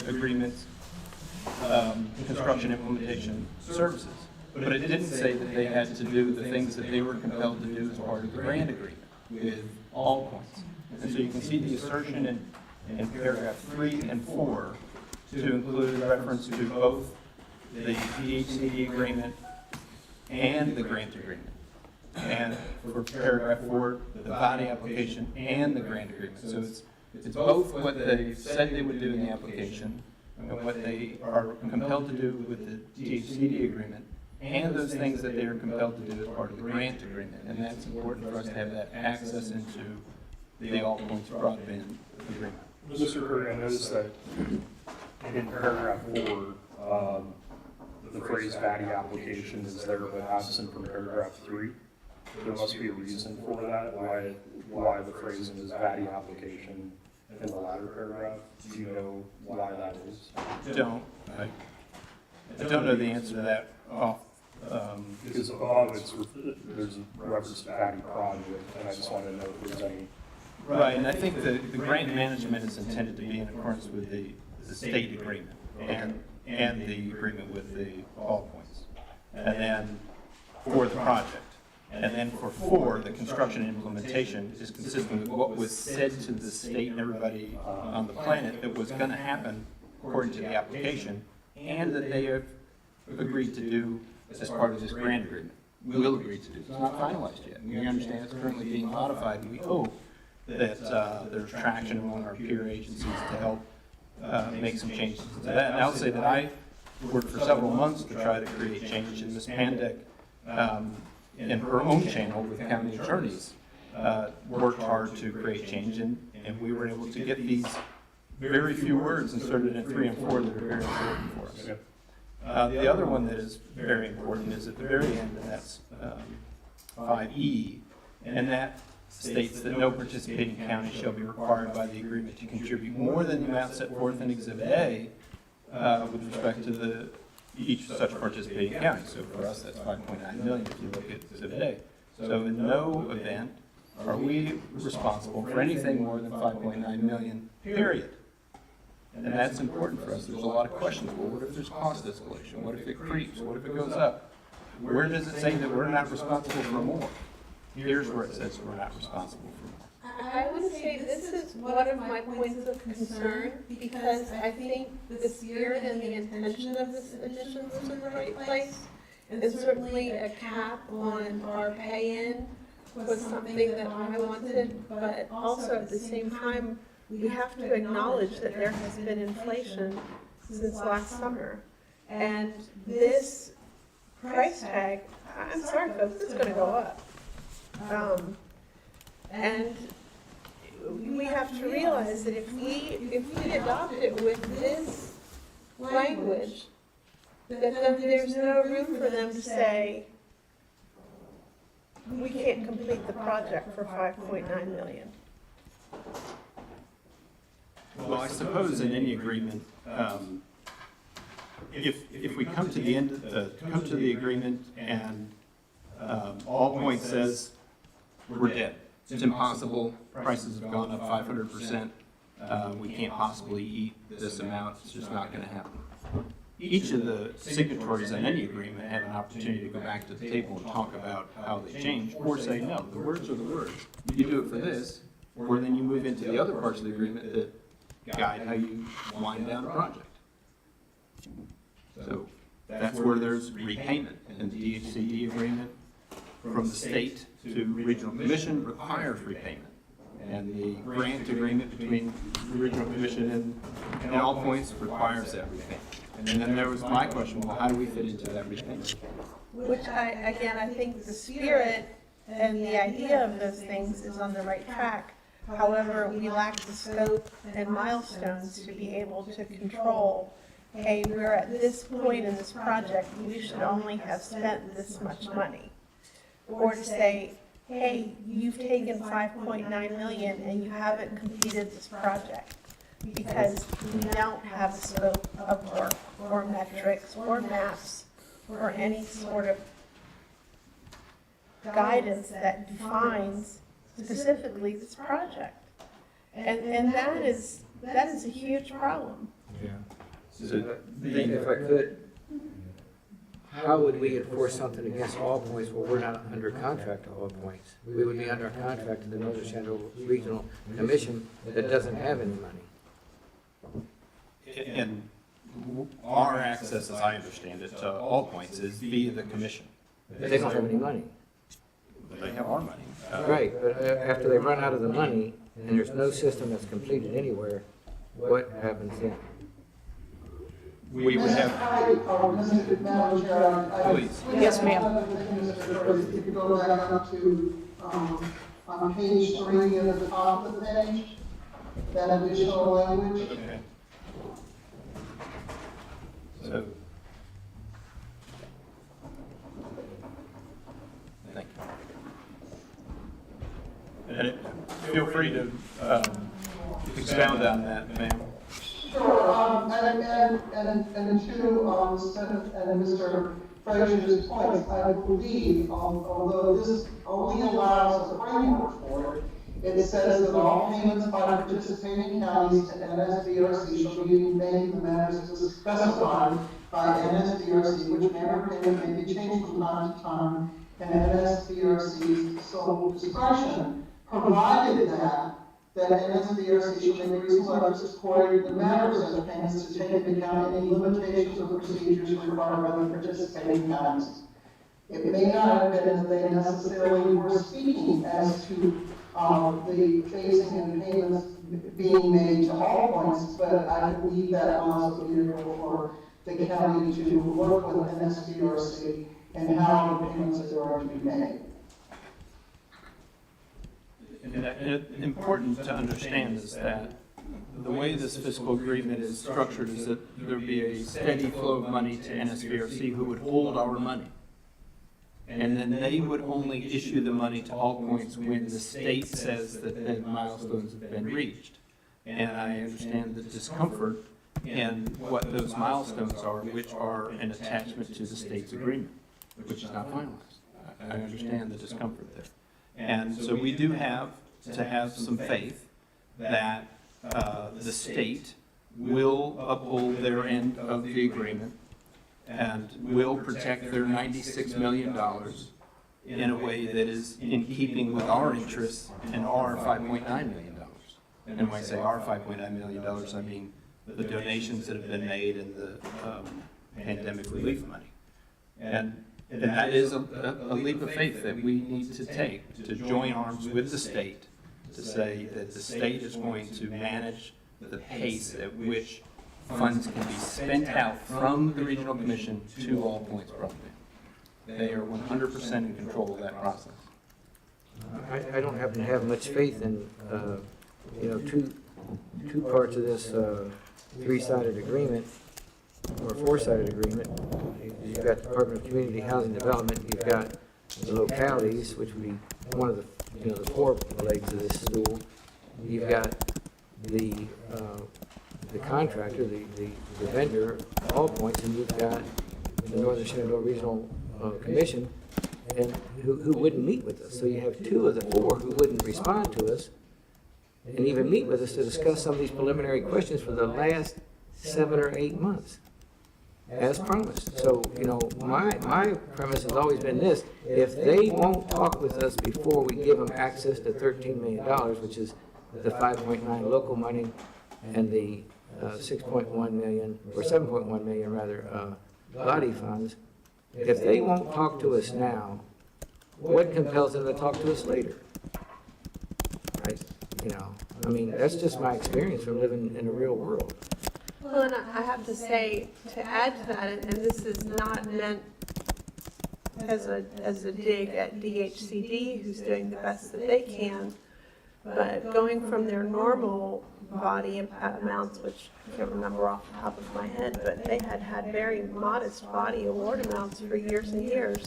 agreement's construction implementation services. But it didn't say that they had to do the things that they were compelled to do as part of the grant agreement with All Points. And so you can see the assertion in paragraph 3 and 4 to include reference to both the DHCD agreement and the grant agreement. And for paragraph 4, the body application and the grant agreement. So it's both what they said they would do in the application and what they are compelled to do with the DHCD agreement, and those things that they are compelled to do as part of the grant agreement. And that's important for us to have that access into the All Points Broadband agreement. Mr. Curry, I noticed that in paragraph 4, the phrase "body application" is there but absent from paragraph 3. There must be a reason for that, why the phrasing is "body application" in the latter paragraph. Do you know why that is? I don't know the answer to that off. Because above there's a reference to "body project," and I just want to know if there's any. Right, and I think the grant management is intended to be in accordance with the state agreement and the agreement with the All Points. And then for the project. And then for 4, the construction and implementation is consistent with what was said to the state and everybody on the planet that was going to happen according to the application, and that they have agreed to do as part of this grant agreement. Will agree to do. It's not finalized yet. We understand it's currently being modified, and we hope that there's traction among our peer agencies to help make some changes to that. And I'll say that I worked for several months to try to create change, and Ms. Pandek, in her own channel with county attorneys, worked hard to create change, and we were able to get these very few words inserted in 3 and 4 that are very important for us. The other one that is very important is at the very end, and that's 5E, and that states that no participating county shall be required by the agreement to contribute more than the amount set forth in Exhibit A with respect to each such participating county. So for us, that's 5.9 million if you look at Exhibit A. So in no event are we responsible for anything more than 5.9 million, period. And that's important for us. There's a lot of questions. Well, what if there's cost escalation? What if it creeps? What if it goes up? Where does it say that we're not responsible for more? Here's where it says we're not responsible for more. I would say this is one of my points of concern, because I think the spirit and the intention of this addition was in the right place. And certainly a cap on our pay-in was something that I wanted, but also at the same time, we have to acknowledge that there has been inflation since last summer. And this price tag, I'm sorry folks, it's gonna go up. And we have to realize that if we adopt it with this language, that then there's no room for them to say, we can't complete the project for 5.9 million. Well, I suppose in any agreement, if we come to the end, come to the agreement and all point says we're dead, it's impossible, prices have gone up 500%, we can't possibly eat this amount, it's just not going to happen. Each of the signatories in any agreement have an opportunity to go back to the table and talk about how they changed, or say, no, the words are the words. You do it for this, or then you move into the other parts of the agreement that guide how you wind down a project. So that's where there's repayment in the DHCD agreement from the state to regional commission requires repayment. And the grant agreement between the regional commission and all points requires that repayment. And then there was my question, well, how do we fit into that repayment? Which I think the spirit and the idea of those things is on the right track. However, we lack the scope and milestones to be able to control, hey, we're at this point in this project, we should only have spent this much money. Or to say, hey, you've taken 5.9 million and you haven't completed this project because we don't have a scope of work or metrics or maps or any sort of guidance that defines specifically this project. And that is a huge problem. Yeah. So, if I could, how would we enforce something against All Points where we're not under contract to All Points? We would be under contract to the Northern Central Regional Commission that doesn't have any money. And our access, as I understand it, to all points is via the commission. But they don't have any money. They have our money. Right, but after they run out of the money and there's no system that's completed anywhere, what happens then? We would have. Madam Chair, Please. Yes, ma'am. If you go back up to, on page 3 at the top of the page, that additional language. Okay. So, thank you. And feel free to expound on that, ma'am. Sure, and to Mr. Frazier's points, I believe, although this only allows a framework for it, it says that all payments by participating counties to NSDRC shall be made in the manners specified by NSDRC, which manner of payment may be changed from time to time, and NSDRC's sole discretion, provided that NSDRC shall make reasonable efforts to coordinate the manner of such payments to take into account any limitations or procedures required by the participating counties. It may not have been that they necessarily were speaking as to the phasing and payments being made to all points, but I believe that also be able for the county to work with NSDRC and how the payments are going to be made. And important to understand is that the way this fiscal agreement is structured is that there would be a steady flow of money to NSVRC who would hold our money. And then they would only issue the money to all points when the state says that the milestones have been reached. And I understand the discomfort in what those milestones are, which are an attachment to the state's agreement, which is not finalized. I understand the discomfort there. And so we do have to have some faith that the state will uphold their end of the agreement and will protect their $96 million in a way that is in keeping with our interests and our $5.9 million. And when I say our $5.9 million, I mean the donations that have been made and the pandemic relief money. And And that is a leap of faith that we need to take, to join arms with the state, to say that the state is going to manage the pace at which funds can be spent out from the regional commission to All Points Broadband. They are 100% in control of that process. I don't happen to have much faith in, two parts of this three-sided agreement, or four-sided agreement. You've got Department of Community Housing Development, you've got the localities, which would be one of the, the four legs of this stool. You've got the contractor, the vendor, All Points, and you've got the Northern Shenandoah Regional Commission, and who wouldn't meet with us. So you have two of the four who wouldn't respond to us and even meet with us to discuss some of these preliminary questions for the last 7 or 8 months, as promised. So, my premise has always been this: if they won't talk with us before we give them access to $13 million, which is the 5.9 local money and the 6.1 million, or 7.1 million rather, body funds, if they won't talk to us now, what compels them to talk to us later? Right? That's just my experience from living in the real world. Well, and I have to say, to add to that, and this is not meant as a dig at DHCD, who's doing the best that they can, but going from their normal body amounts, which I can't remember off the top of my head, but they had very modest body award amounts for years and years,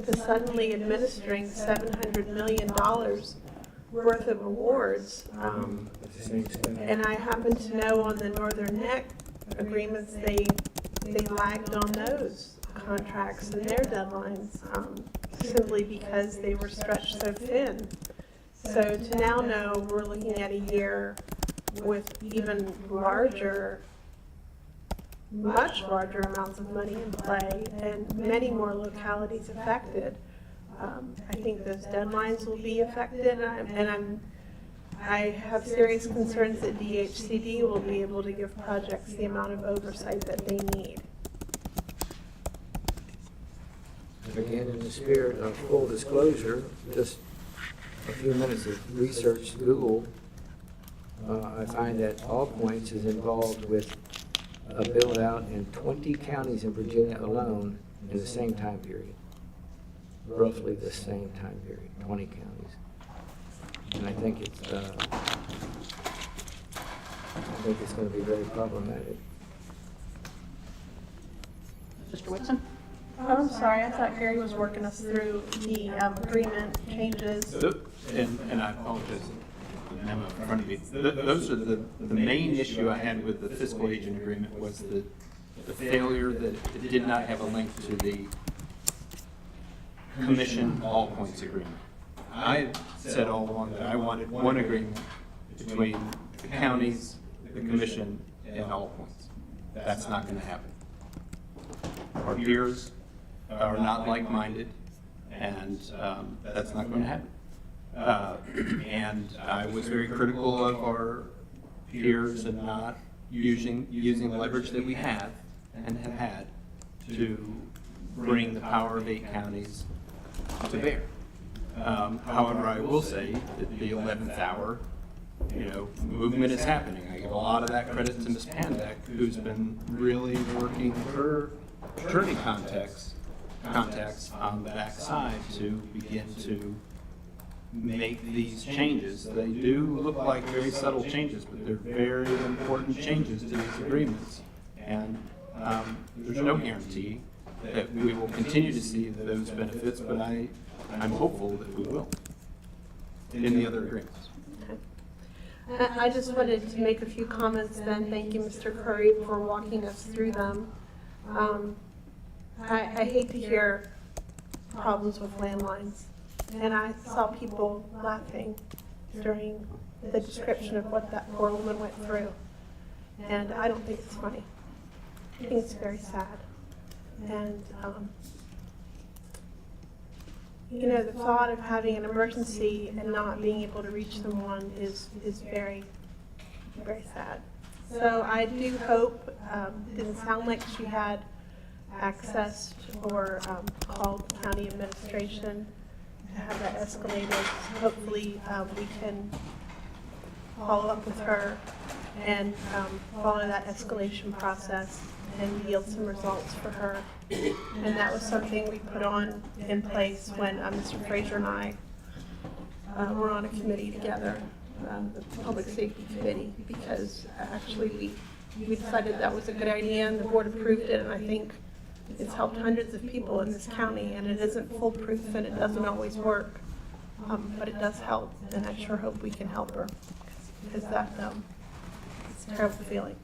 to suddenly administering $700 million worth of awards. And I happen to know on the Northern Neck agreements, they lagged on those contracts and their deadlines, simply because they were stretched so thin. So to now know we're looking at a year with even much larger amounts of money in play and many more localities affected, I think those deadlines will be affected, and I have serious concerns that DHCD will be able to give projects the amount of oversight that they need. Again, in the spirit of full disclosure, just a few minutes of research, Google, I find that All Points is involved with a build out in 20 counties in Virginia alone in the same time period. Roughly the same time period, 20 counties. And I think it's going to be very problematic. Mr. Whitson? Oh, I'm sorry, I thought Gary was working us through the agreement changes. And I apologize, the memo in front of me. Those are the main issue I had with the fiscal agent agreement was the failure that it did not have a link to the commission All Points agreement. I said all along that I wanted one agreement between the counties, the commission, and All Points. That's not going to happen. Our peers are not like-minded, and that's not going to happen. And I was very critical of our peers and not using the leverage that we have and have had to bring the power of 8 counties to bear. However, I will say that the 11th hour, movement is happening. I give a lot of that credit to Ms. Pandak, who's been really working her attorney contacts on the backside to begin to make these changes. They do look like very subtle changes, but they're very important changes to these agreements. And there's no guarantee that we will continue to see those benefits, but I'm hopeful that we will in the other agreements. I just wanted to make a few comments then. Thank you, Mr. Curry, for walking us through them. I hate to hear problems with landlines, and I saw people laughing during the description of what that poor woman went through, and I don't think it's funny. I think it's very sad. And the thought of having an emergency and not being able to reach someone is very, very sad. So I do hope, it didn't sound like she had accessed or called county administration to have that escalated. Hopefully, we can follow up with her and follow that escalation process and yield some results for her. And that was something we put on in place when Mr. Fraser and I were on a committee together, the Public Safety Committee, because actually we decided that was a good idea and the board approved it, and I think it's helped hundreds of people in this county, and it isn't foolproof and it doesn't always work, but it does help, and I sure hope we can help her, because that it's a terrible feeling.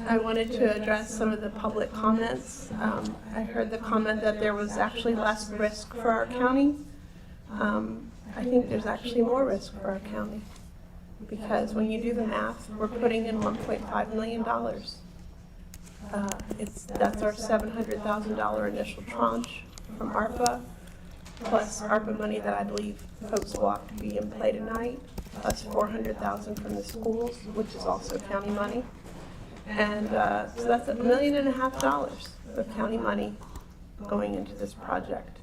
I wanted to address some of the public comments. I heard the comment that there was actually less risk for our county. I think there's actually more risk for our county, because when you do the math, we're putting in $1.5 million. That's our $700,000 initial tranche from ARPA, plus ARPA money that I believe folks will have to be in play tonight, plus $400,000 from the schools, which is also county money. And so that's $1.5 million of county money going into this project,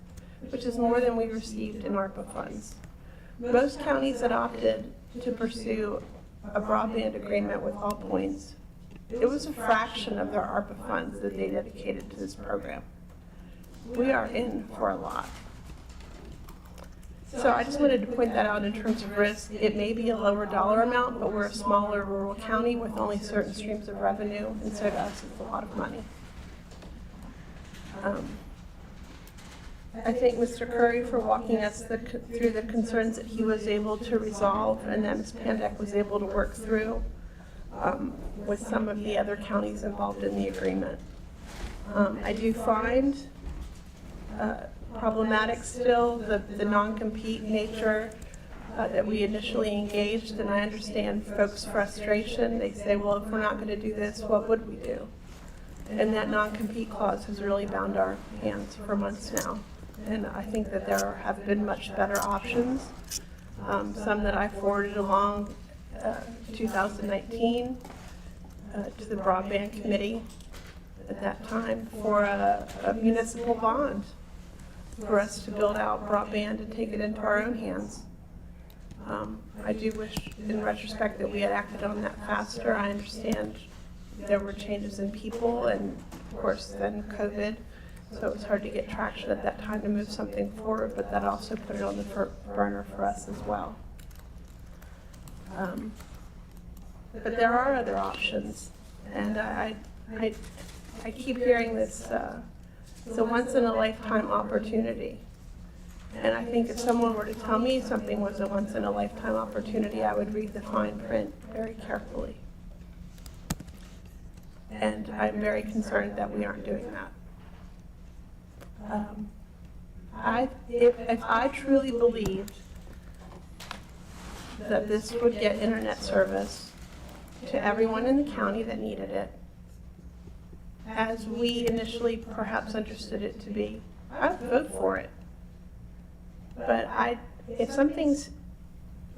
which is more than we received in ARPA funds. Most counties that opted to pursue a broadband agreement with All Points, it was a fraction of their ARPA funds that they dedicated to this program. We are in for a lot. So I just wanted to point that out in terms of risk. It may be a lower dollar amount, but we're a smaller rural county with only certain streams of revenue, and so to us it's a lot of money. I thank Mr. Curry for walking us through the concerns that he was able to resolve and that Ms. Pandek was able to work through with some of the other counties involved in the agreement. I do find problematic still the non-compete nature that we initially engaged, and I understand folks' frustration. They say, well, if we're not going to do this, what would we do? And that non-compete clause has really bound our hands for months now. And I think that there have been much better options, some that I forwarded along 2019 to the Broadband Committee at that time for a municipal bond for us to build out broadband and take it into our own hands. I do wish, in retrospect, that we had acted on that faster. I understand there were changes in people and, of course, then COVID. So it was hard to get traction at that time to move something forward, but that also put it on the burner for us as well. But there are other options, and I keep hearing this, it's a once-in-a-lifetime opportunity. And I think if someone were to tell me something was a once-in-a-lifetime opportunity, I would read the fine print very carefully. And I'm very concerned that we aren't doing that. If I truly believed that this would get internet service to everyone in the county that needed it, as we initially perhaps understood it to be, I would vote for it. But if something's,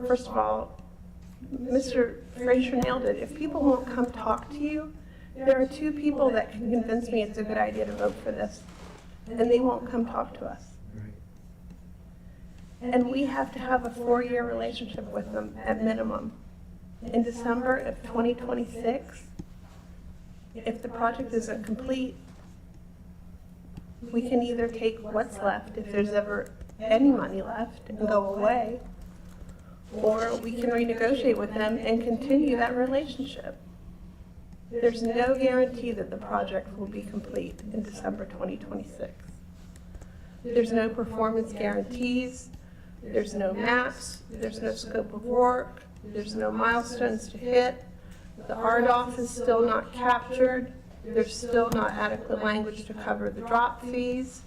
first of all, Mr. Fraser nailed it. If people won't come talk to you, there are two people that can convince me it's a good idea to vote for this, and they won't come talk to us. And we have to have a 4-year relationship with them at minimum. In December of 2026, if the project isn't complete, we can either take what's left, if there's ever any money left, and go away, or we can renegotiate with them and continue that relationship. There's no guarantee that the project will be complete in December 2026. There's no performance guarantees, there's no maps, there's no scope of work, there's no milestones to hit, the RDOF is still not captured, there's still not adequate language to cover the drop fees.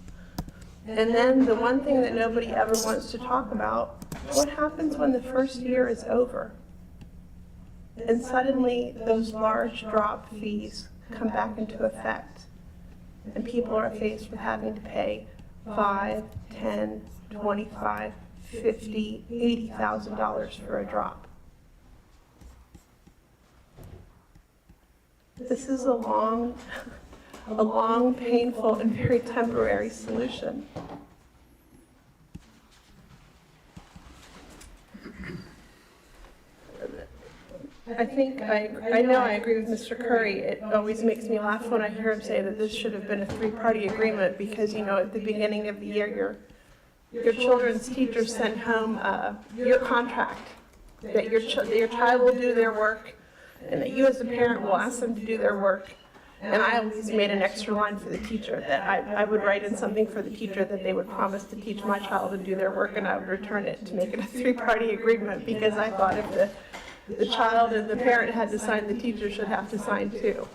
And then the one thing that nobody ever wants to talk about, what happens when the first year is over? And suddenly those large drop fees come back into effect, and people are faced with having to pay $5, $10, $25, $50, $80,000 for a drop. This is a long, painful, and very temporary solution. I know I agree with Mr. Curry. It always makes me laugh when I hear him say that this should have been a three-party agreement because, you know, at the beginning of the year, your children's teacher sent home your contract, that your child will do their work, and that you as a parent will ask them to do their work. And I always made an extra line for the teacher, that I would write in something for the teacher that they would promise to teach my child to do their work, and I would return it to make it a three-party agreement, because I thought if the child and the parent had to sign, the teacher should have to sign too.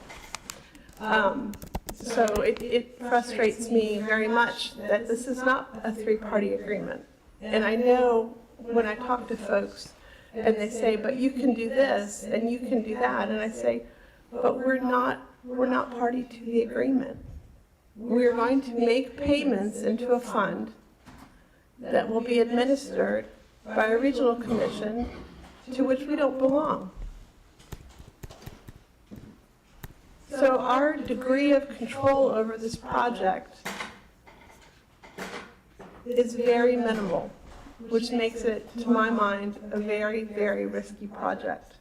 So it frustrates me very much that this is not a three-party agreement. And I know when I talk to folks and they say, but you can do this and you can do that, and I say, but we're not party to the agreement. We're going to make payments into a fund that will be administered by a regional commission to which we don't belong. So our degree of control over this project is very minimal, which makes it, to my mind, a very, very risky project.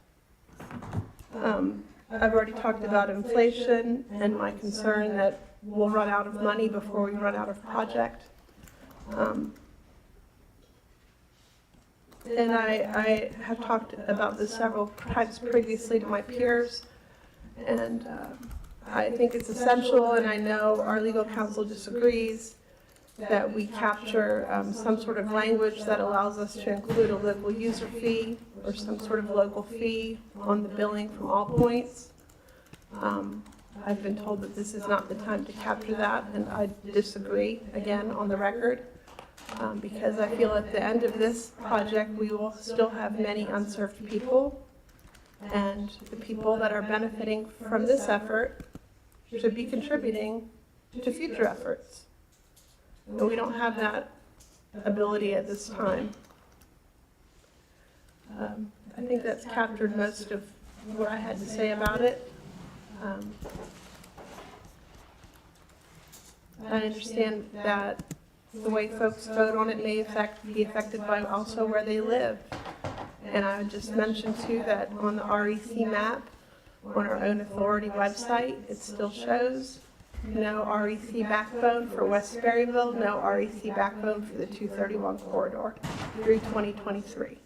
I've already talked about inflation and my concern that we'll run out of money before we run out of project. And I have talked about this several times previously to my peers, and I think it's essential, and I know our legal counsel disagrees, that we capture some sort of language that allows us to include a local user fee or some sort of local fee on the billing from all points. I've been told that this is not the time to capture that, and I disagree, again, on the record. Because I feel at the end of this project, we will still have many unserved people, and the people that are benefiting from this effort should be contributing to future efforts. And we don't have that ability at this time. I think that's captured most of what I had to say about it. I understand that the way folks vote on it may be affected by also where they live. And I would just mention too that on the REC map, on our own authority website, it still shows no REC backbone for West Berryville, no REC backbone for the 231 corridor through 2023.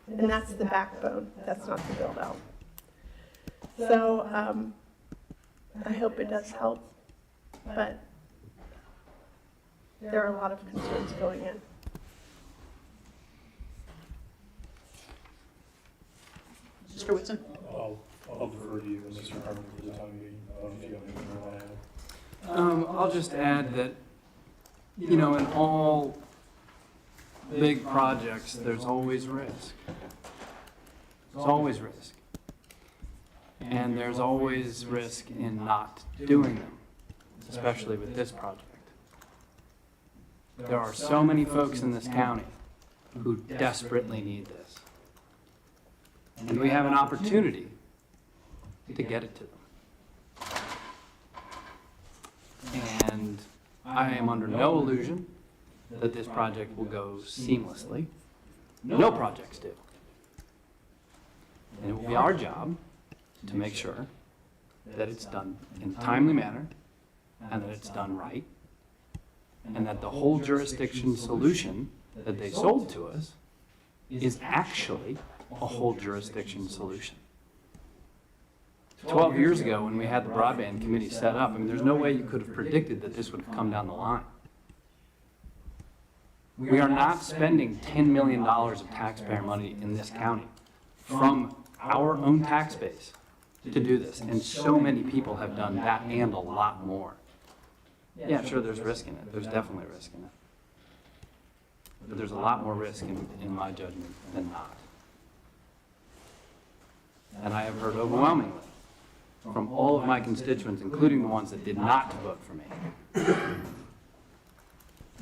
And that's the backbone, that's not the build out. So I hope it does help, but there are a lot of concerns going in. Mr. Whitson? I'll defer to you, Mr. Harmon, for the time being. I don't know if you have anything you want to add. I'll just add that, you know, in all big projects, there's always risk. There's always risk. And there's always risk in not doing them, especially with this project. There are so many folks in this county who desperately need this. And we have an opportunity to get it to them. And I am under no illusion that this project will go seamlessly. No projects do. And it will be our job to make sure that it's done in a timely manner and that it's done right, and that the whole jurisdiction solution that they sold to us is actually a whole jurisdiction solution. 12 years ago, when we had the Broadband Committee set up, I mean, there's no way you could have predicted that this would have come down the line. We are not spending $10 million of taxpayer money in this county from our own tax base to do this, and so many people have done that and a lot more. Yeah, sure, there's risk in it. There's definitely risk in it. But there's a lot more risk in my judgment than not. And I have heard overwhelmingly from all of my constituents, including the ones that did not vote for me,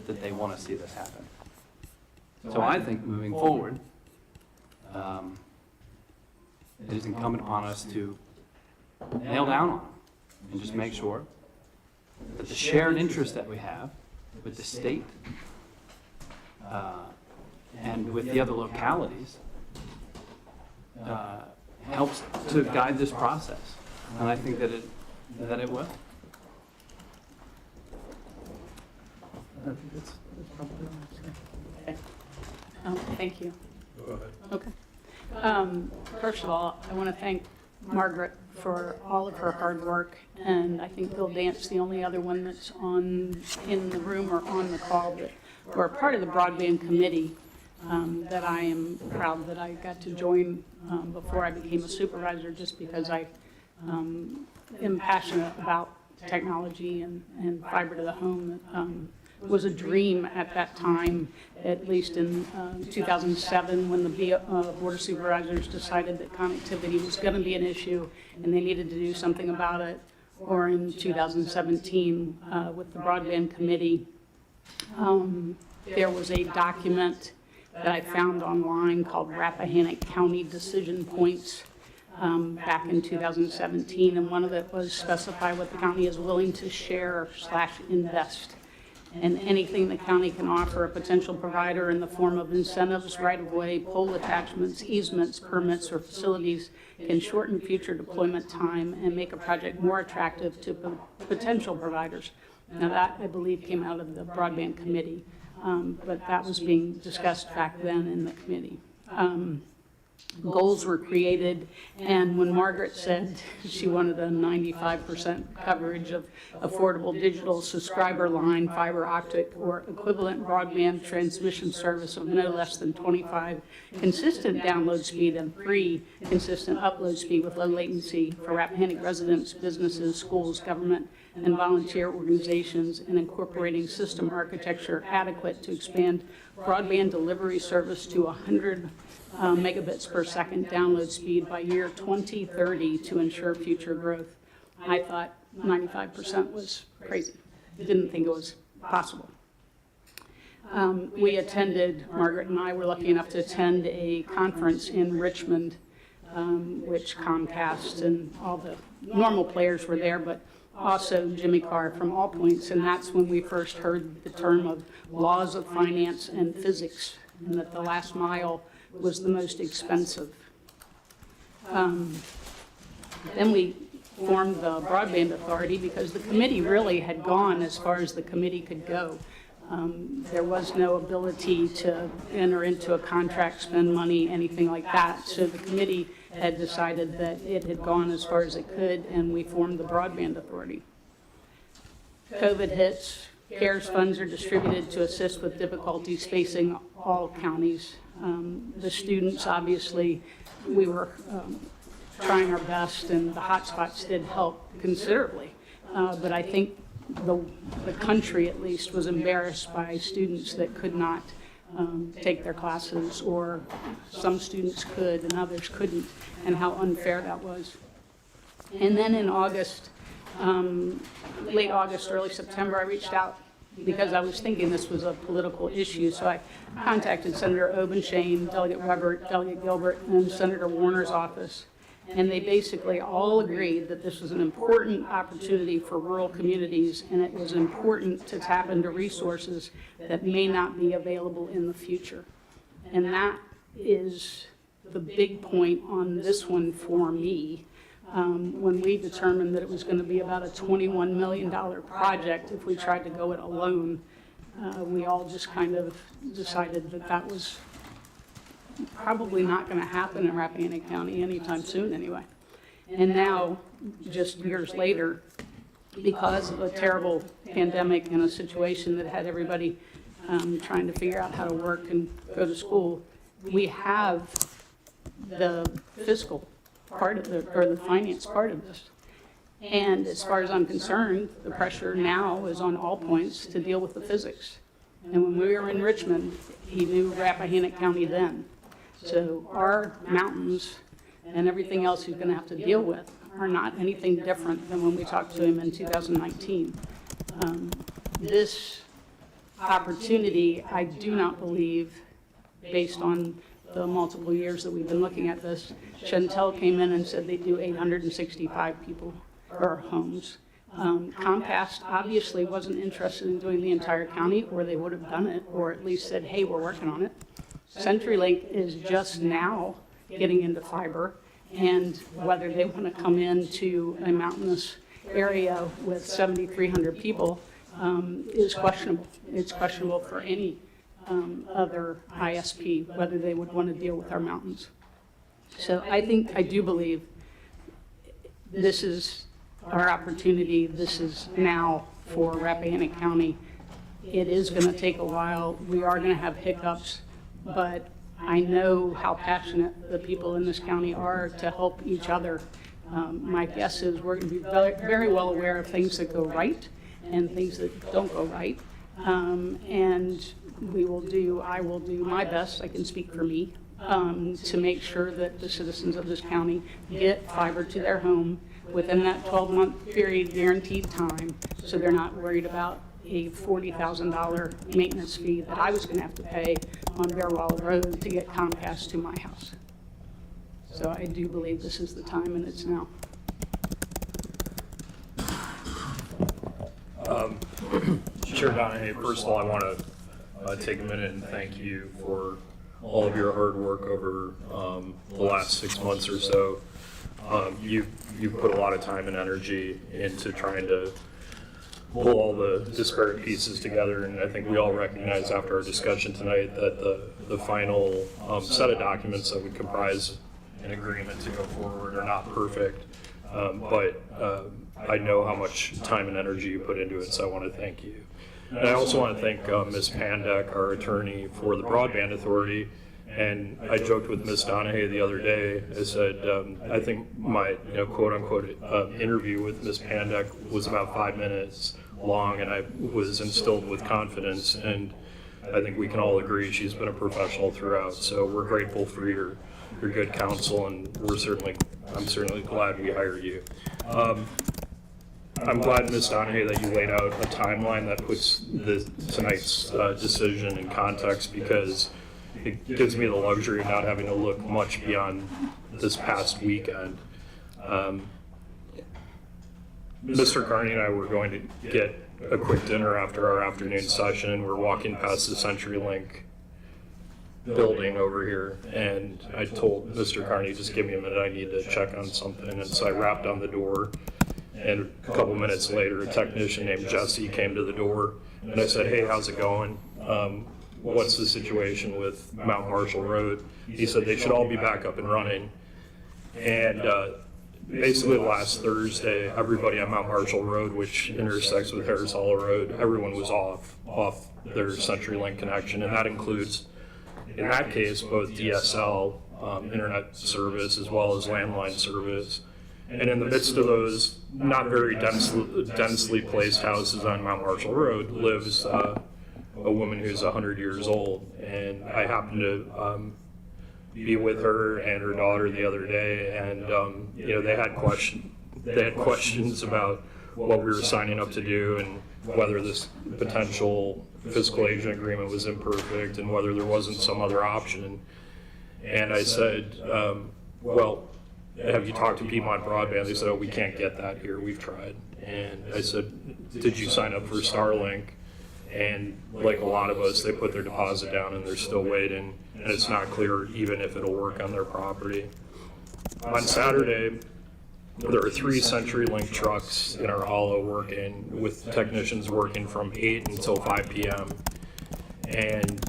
that they want to see this happen. So I think moving forward, it is incumbent upon us to nail down on them and just make sure that the shared interest that we have with the state and with the other localities helps to guide this process. And I think that it will. I think that's probably all I'm saying. Okay. Thank you. Go ahead. Okay. First of all, I want to thank Margaret for all of her hard work, and I think Bill Dance, the only other one that's in the room or on the call, but we're part of the Broadband Committee that I am proud that I got to join before I became a supervisor, just because I am passionate about technology and fiber to the home. Was a dream at that time, at least in 2007, when the Board of Supervisors decided that connectivity was going to be an issue and they needed to do something about it, or in 2017 with the Broadband Committee. There was a document that I found online called Rappahannock County Decision Points back in 2017, and one of it was specify what the county is willing to share / invest. And anything the county can offer a potential provider in the form of incentives, right-of-way, pole attachments, easements, permits, or facilities can shorten future deployment time and make a project more attractive to potential providers. Now that, I believe, came out of the Broadband Committee, but that was being discussed back then in the committee. Goals were created, and when Margaret said she wanted a 95% coverage of affordable digital subscriber line, fiber optic, or equivalent broadband transmission service of no less than 25 consistent download speed and 3 consistent upload speed with low latency for Rappahannock residents, businesses, schools, government, and volunteer organizations, and incorporating system architecture adequate to expand broadband delivery service to 100 megabits per second download speed by year 2030 to ensure future growth. I thought 95% was crazy. Didn't think it was possible. We attended, Margaret and I were lucky enough to attend a conference in Richmond, which Comcast and all the normal players were there, but also Jimmy Carr from All Points, and that's when we first heard the term of laws of finance and physics, and that the last mile was the most expensive. Then we formed the Broadband Authority because the committee really had gone as far as the committee could go. There was no ability to enter into a contract, spend money, anything like that. So the committee had decided that it had gone as far as it could, and we formed the Broadband Authority. COVID hits, CARES funds are distributed to assist with difficulties facing all counties. The students, obviously, we were trying our best, and the hotspots did help considerably. But I think the country, at least, was embarrassed by students that could not take their classes, or some students could and others couldn't, and how unfair that was. And then in August, late August, early September, I reached out because I was thinking this was a political issue. So I contacted Senator Obenshain, Delegate Weber, Delegate Gilbert, and Senator Warner's office. And they basically all agreed that this was an important opportunity for rural communities, and it was important to tap into resources that may not be available in the future. And that is the big point on this one for me. When we determined that it was going to be about a $21 million project if we tried to go it alone, we all just kind of decided that that was probably not going to happen in Rappahannock County anytime soon anyway. And now, just years later, because of a terrible pandemic and a situation that had everybody trying to figure out how to work and go to school, we have the fiscal part of the finance part of this. And as far as I'm concerned, the pressure now is on All Points to deal with the physics. And when we were in Richmond, he knew Rappahannock County then. So our mountains and everything else he's going to have to deal with are not anything different than when we talked to him in 2019. This opportunity, I do not believe, based on the multiple years that we've been looking at this. Chantel came in and said they do 865 people or homes. Comcast obviously wasn't interested in doing the entire county, or they would have done it, or at least said, hey, we're working on it. CenturyLink is just now getting into fiber, and whether they want to come into a mountainous area with 7,300 people is questionable. It's questionable for any other ISP, whether they would want to deal with our mountains. So I do believe this is our opportunity. This is now for Rappahannock County. It is going to take a while. We are going to have hiccups, but I know how passionate the people in this county are to help each other. My guess is we're going to be very well aware of things that go right and things that don't go right. And I will do my best, I can speak for me, to make sure that the citizens of this county get fiber to their home within that 12-month period guaranteed time, so they're not worried about a $40,000 maintenance fee that I was going to have to pay on Bearwall Road to get Comcast to my house. So I do believe this is the time, and it's now. Chair Donahue, first of all, I want to take a minute and thank you for all of your hard work over the last 6 months or so. You've put a lot of time and energy into trying to pull all the disparate pieces together, and I think we all recognize after our discussion tonight that the final set of documents that would comprise an agreement to go forward are not perfect, but I know how much time and energy you put into it, so I want to thank you. And I also want to thank Ms. Pandek, our attorney for the Broadband Authority. And I joked with Ms. Donahue the other day. I said, I think my quote unquote interview with Ms. Pandek was about 5 minutes long, and I was instilled with confidence. And I think we can all agree she's been a professional throughout. So we're grateful for your good counsel, and I'm certainly glad we hired you. I'm glad, Ms. Donahue, that you laid out a timeline that puts tonight's decision in context, because it gives me the luxury of not having to look much beyond this past weekend. Mr. Carney and I were going to get a quick dinner after our afternoon session, and we're walking past the CenturyLink building over here, and I told Mr. Carney, just give me a minute, I need to check on something. And so I rapped on the door, and a couple minutes later, a technician named Jesse came to the door, and I said, hey, how's it going? What's the situation with Mount Marshall Road? He said they should all be back up and running. And basically last Thursday, everybody on Mount Marshall Road, which intersects with Harris Hollow Road, everyone was off their CenturyLink connection, and that includes, in that case, both DSL internet service as well as landline service. And in the midst of those not very densely placed houses on Mount Marshall Road lives a woman who's 100 years old. And I happened to be with her and her daughter the other day, and they had questions about what we were signing up to do and whether this potential fiscal agent agreement was imperfect and whether there wasn't some other option. And I said, well, have you talked to Piedmont Broadband? They said, oh, we can't get that here, we've tried. And I said, did you sign up for Starlink? And like a lot of us, they put their deposit down and they're still waiting, and it's not clear even if it'll work on their property. On Saturday, there are 3 CenturyLink trucks in our hollow working, with technicians working from 8 until 5 p.m. And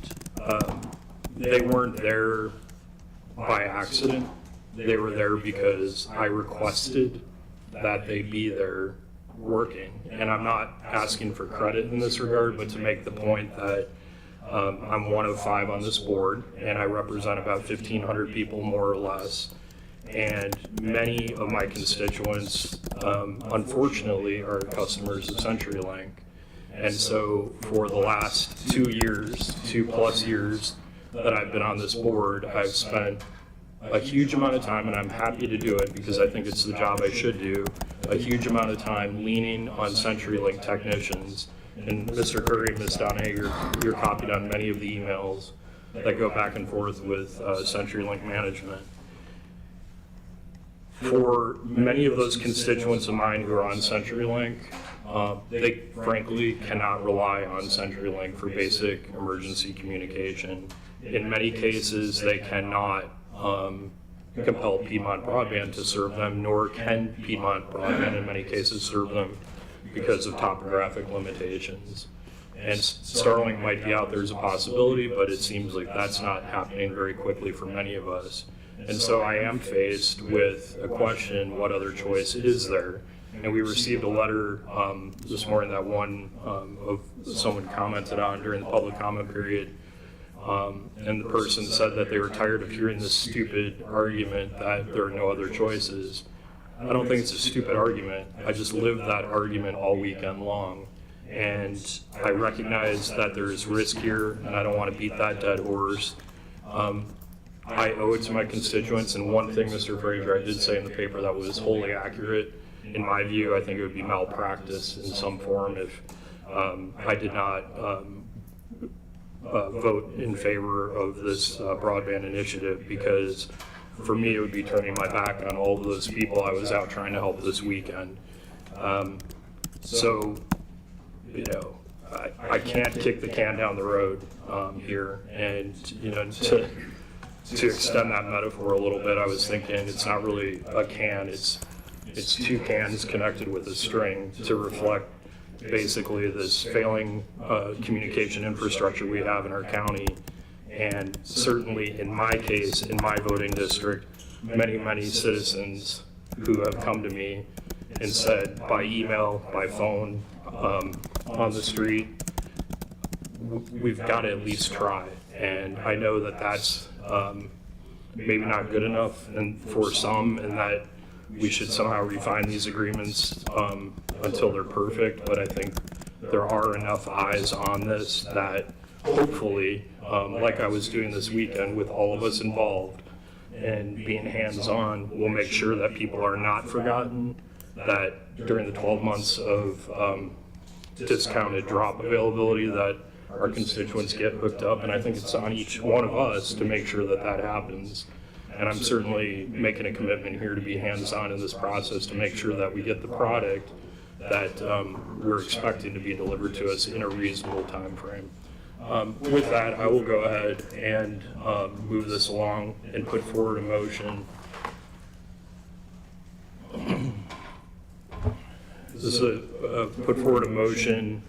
they weren't there by accident. They were there because I requested that they be there working. And I'm not asking for credit in this regard, but to make the point that I'm one of 5 on this board, and I represent about 1,500 people more or less. And many of my constituents, unfortunately, are customers of CenturyLink. And so for the last 2 years, 2+ years that I've been on this board, I've spent a huge amount of time, and I'm happy to do it because I think it's the job I should do, a huge amount of time leaning on CenturyLink technicians. And Mr. Curry and Ms. Donahue, you're copied on many of the emails that go back and forth with CenturyLink management. For many of those constituents of mine who are on CenturyLink, they frankly cannot rely on CenturyLink for basic emergency communication. In many cases, they cannot compel Piedmont Broadband to serve them, nor can Piedmont Broadband in many cases serve them because of topographic limitations. And Starlink might be out there as a possibility, but it seems like that's not happening very quickly for many of us. And so I am faced with a question, what other choice is there? And we received a letter this morning that one of someone commented on during the public comment period. And the person said that they were tired of hearing this stupid argument that there are no other choices. I don't think it's a stupid argument. I just lived that argument all weekend long. And I recognize that there's risk here, and I don't want to beat that dead horse. I owe it to my constituents, and one thing, Mr. Fraser, I did say in the paper that was wholly accurate. In my view, I think it would be malpractice in some form if I did not vote in favor of this broadband initiative, because for me it would be turning my back on all of those people I was out trying to help this weekend. So, you know, I can't kick the can down the road here, and you know, to extend that metaphor a little bit, I was thinking it's not really a can, it's two cans connected with a string to reflect basically this failing communication infrastructure we have in our county. And certainly in my case, in my voting district, many citizens who have come to me and said by email, by phone, on the street, we've got to at least try. And I know that that's maybe not good enough and for some, and that we should somehow refine these agreements until they're perfect, but I think there are enough eyes on this that hopefully, like I was doing this weekend with all of us involved and being hands-on, we'll make sure that people are not forgotten, that during the 12 months of discounted drop availability that our constituents get hooked up, and I think it's on each one of us to make sure that that happens. And I'm certainly making a commitment here to be hands-on in this process to make sure that we get the product that we're expecting to be delivered to us in a reasonable time frame. With that, I will go ahead and move this along and put forward a motion. Put forward a motion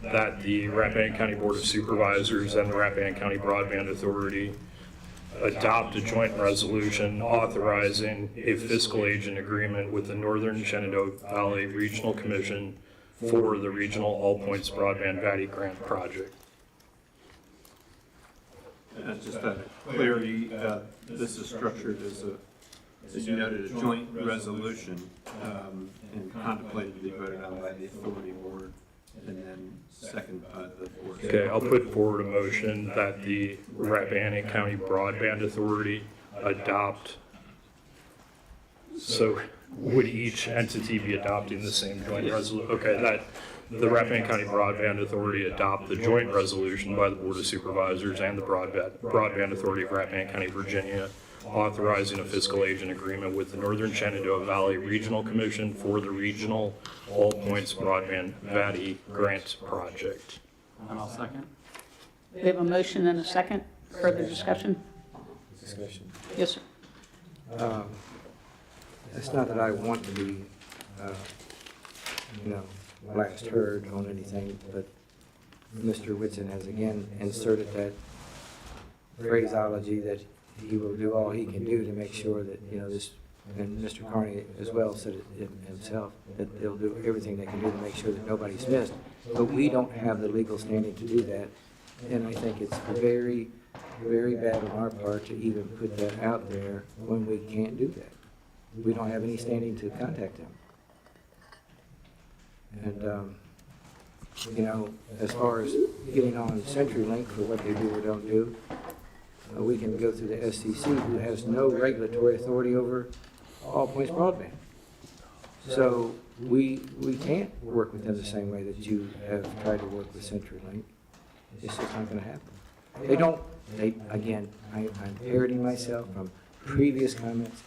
that the Rappahannock County Board of Supervisors and the Rappahannock County Broadband Authority adopt a joint resolution authorizing a fiscal agent agreement with the Northern Shenandoah Valley Regional Commission for the Regional All Points Broadband VATI Grant Project. Just a clarity, this is structured as you noted, a joint resolution and contemplated to be voted on by the authority board and then second by the board. Okay, I'll put forward a motion that the Rappahannock County Broadband Authority adopt. So would each entity be adopting the same joint resolution? Okay, that the Rappahannock County Broadband Authority adopt the joint resolution by the Board of Supervisors and the Broadband Authority of Rappahannock County, Virginia, authorizing a fiscal agent agreement with the Northern Shenandoah Valley Regional Commission for the Regional All Points Broadband VATI Grant Project. And I'll second. We have a motion and a second. Further discussion? Yes, sir. It's not that I want to be, last heard on anything, but Mr. Whitson has again inserted that phraseology that he will do all he can do to make sure that, this, and Mr. Carney as well said it himself, that they'll do everything they can do to make sure that nobody's missed. But we don't have the legal standing to do that. And I think it's very, very bad on our part to even put that out there when we can't do that. We don't have any standing to contact them. And, as far as getting on CenturyLink for what they do or don't do, we can go through the SCC, who has no regulatory authority over All Points Broadband. So we can't work with them the same way that you have tried to work with CenturyLink. It's just not going to happen. again, I'm parroting myself from previous comments.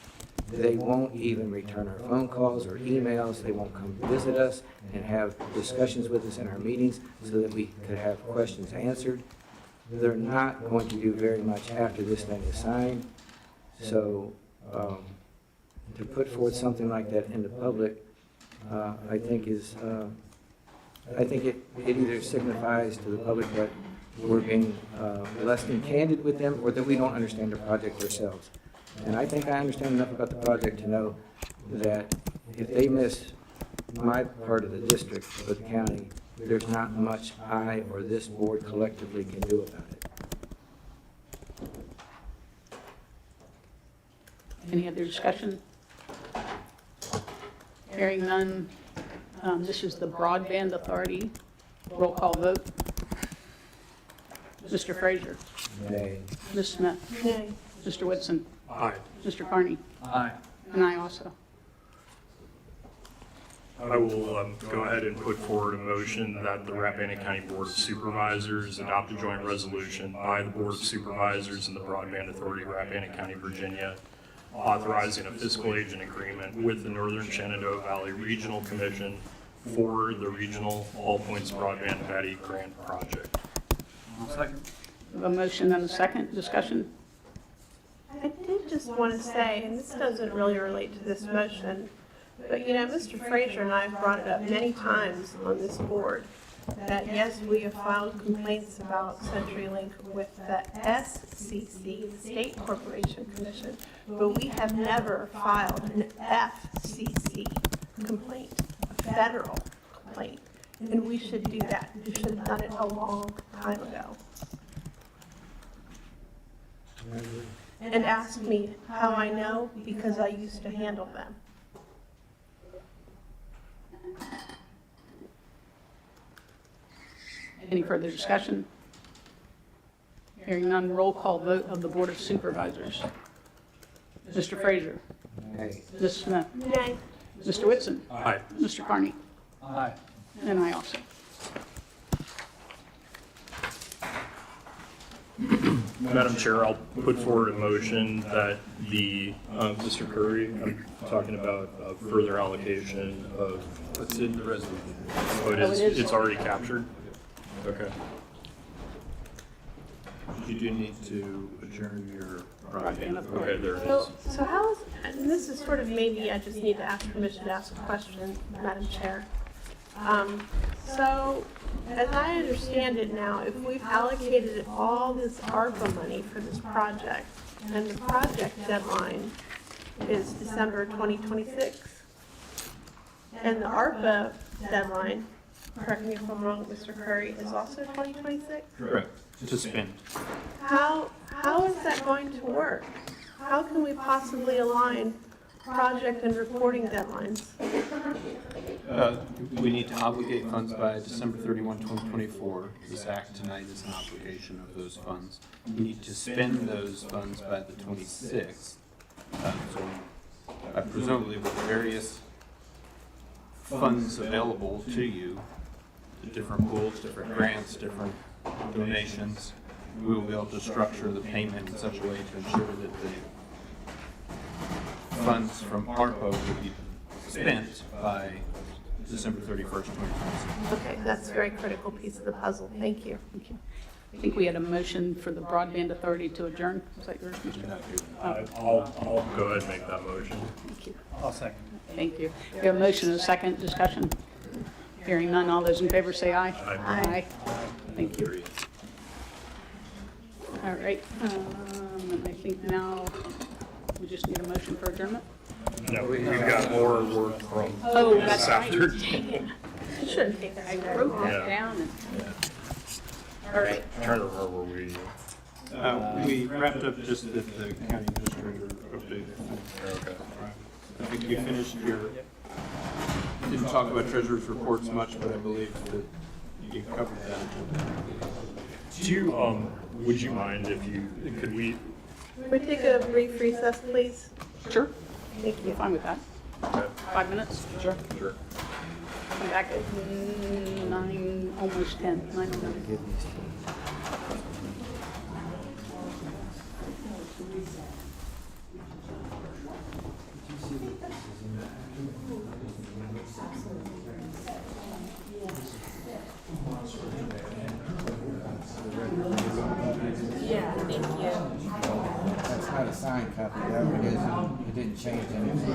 They won't even return our phone calls or emails. They won't come visit us and have discussions with us in our meetings so that we could have questions answered. They're not going to do very much after this thing is signed. So to put forth something like that in the public, I think it either signifies to the public that we're being less than candid with them, or that we don't understand the project ourselves. And I think I understand enough about the project to know that if they miss my part of the district or the county, there's not much I or this board collectively can do about it. Any other discussion? Hearing none. This is the Broadband Authority. Roll call vote. Mr. Frazier. Nay. Ms. Smith. Nay. Mr. Whitson. Aye. Mr. Carney. Aye. And I also. I will go ahead and put forward a motion that the Rappahannock County Board of Supervisors adopt a joint resolution by the Board of Supervisors and the Broadband Authority of Rappahannock County, Virginia, authorizing a fiscal agent agreement with the Northern Shenandoah Valley Regional Commission for the Regional All Points Broadband Patty Grant Project. Second. We have a motion and a second. Discussion? I did just want to say, and this doesn't really relate to this motion, but you know, Mr. Frazier and I have brought it up many times on this board, that yes, we have filed complaints about CenturyLink with the SCC, the State Corporation Commission, but we have never filed an FCC complaint, a federal complaint, and we should do that. We should have done it a long time ago. And ask me how I know, because I used to handle them. Any further discussion? Hearing none, roll call vote of the Board of Supervisors. Mr. Frazier. Nay. Ms. Smith. Nay. Mr. Whitson. Aye. Mr. Carney. Aye. And I also. Madam Chair, I'll put forward a motion that the, Mr. Curry, I'm talking about further allocation of, What's in the resolution? oh, it is, it's already captured? Okay. You do need to adjourn your broadband. Okay, there it is. So how is, and this is sort of maybe I just need to ask permission to ask a question, Madam Chair. So, as I understand it now, if we've allocated all this ARPA money for this project, and the project deadline is December 2026, and the ARPA deadline, correct me if I'm wrong, Mr. Curry, is also 2026? Correct. To spend. How is that going to work? How can we possibly align project and reporting deadlines? We need to obligate funds by December 31, 2024. This act tonight is an obligation of those funds. We need to spend those funds by the 26th. So presumably with various funds available to you, the different pools, different grants, different donations, we will be able to structure the payment in such a way to ensure that the funds from ARPA will be spent by December 31st, 2026. Okay, that's a very critical piece of the puzzle. Thank you. I think we had a motion for the Broadband Authority to adjourn. Is that yours, Mr. I'll go ahead and make that motion. Thank you. I'll second. Thank you. We have a motion and a second. Discussion. Hearing none, all those in favor say aye. Aye. Thank you. All right, and I think now we just need a motion for adjournment. No, we've got more work from Oh, this that's right. afternoon. Dang it. You shouldn't take I that. wrote that Yeah. down. All right. I'm trying to remember where we. We wrapped up just at the county administrator update. Okay. I think we finished your, didn't talk about treasurer's reports much, but I believe that you covered that. Do you, would you mind if you, could we, Can we take a brief recess, please? Sure. Thank I'm you. fine with that. 5 minutes? Sure. sure. Come back at 9, almost 10, 9:09. got a signed copy, that one isn't, it didn't change anything.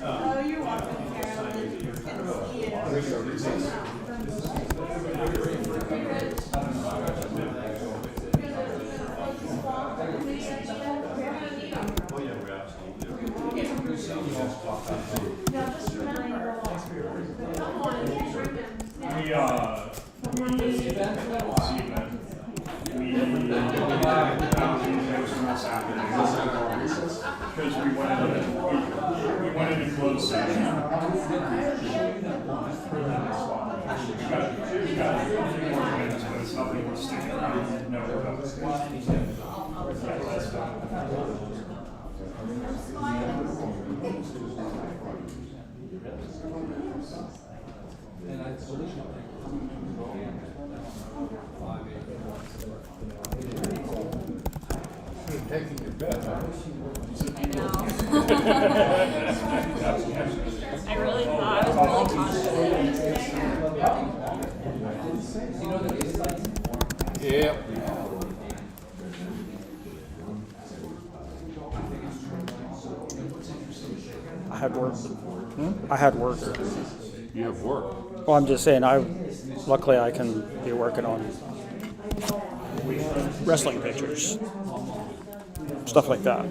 Oh, you're welcome, Carolyn. Good to see you. Because we wanted to close session. We got 3 more minutes, but it's nothing worth sticking around. No, we're Taking your bet. I really thought, I was really confident. Yep. I had work. I had work. You have work. Well, I'm just saying, luckily I can be working on wrestling pictures, stuff like that.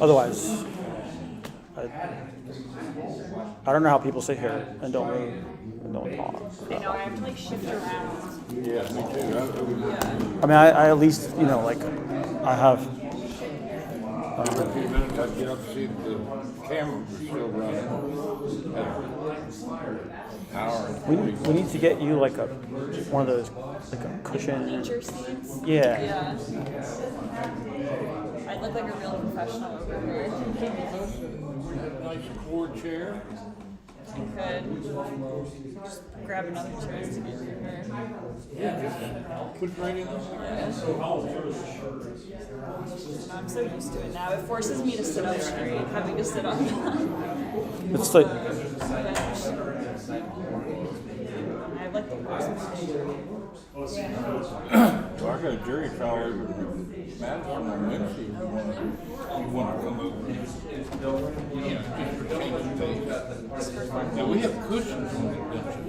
Otherwise, I don't know how people sit here and don't move and don't talk. I know, I have to like shift around. Yeah, me too. I mean, I at least, like, I have. Every few minutes I'd get up to see if the camera was still running. Hour and 40. We need to get you like one of those, like a cushion. Teacher seats? Yeah. I look like a real professional over here. Nice cord chair. I could just grab another chair to get here. Put it right in there. I'm so used to it now. It forces me to sit up straight, having to sit on the It's like. bench. I have like the worst posture. So I got a jury trial over in Madison on Wednesday. You want to come over? Yeah, just for change of pace. Now we have cushions on the benches.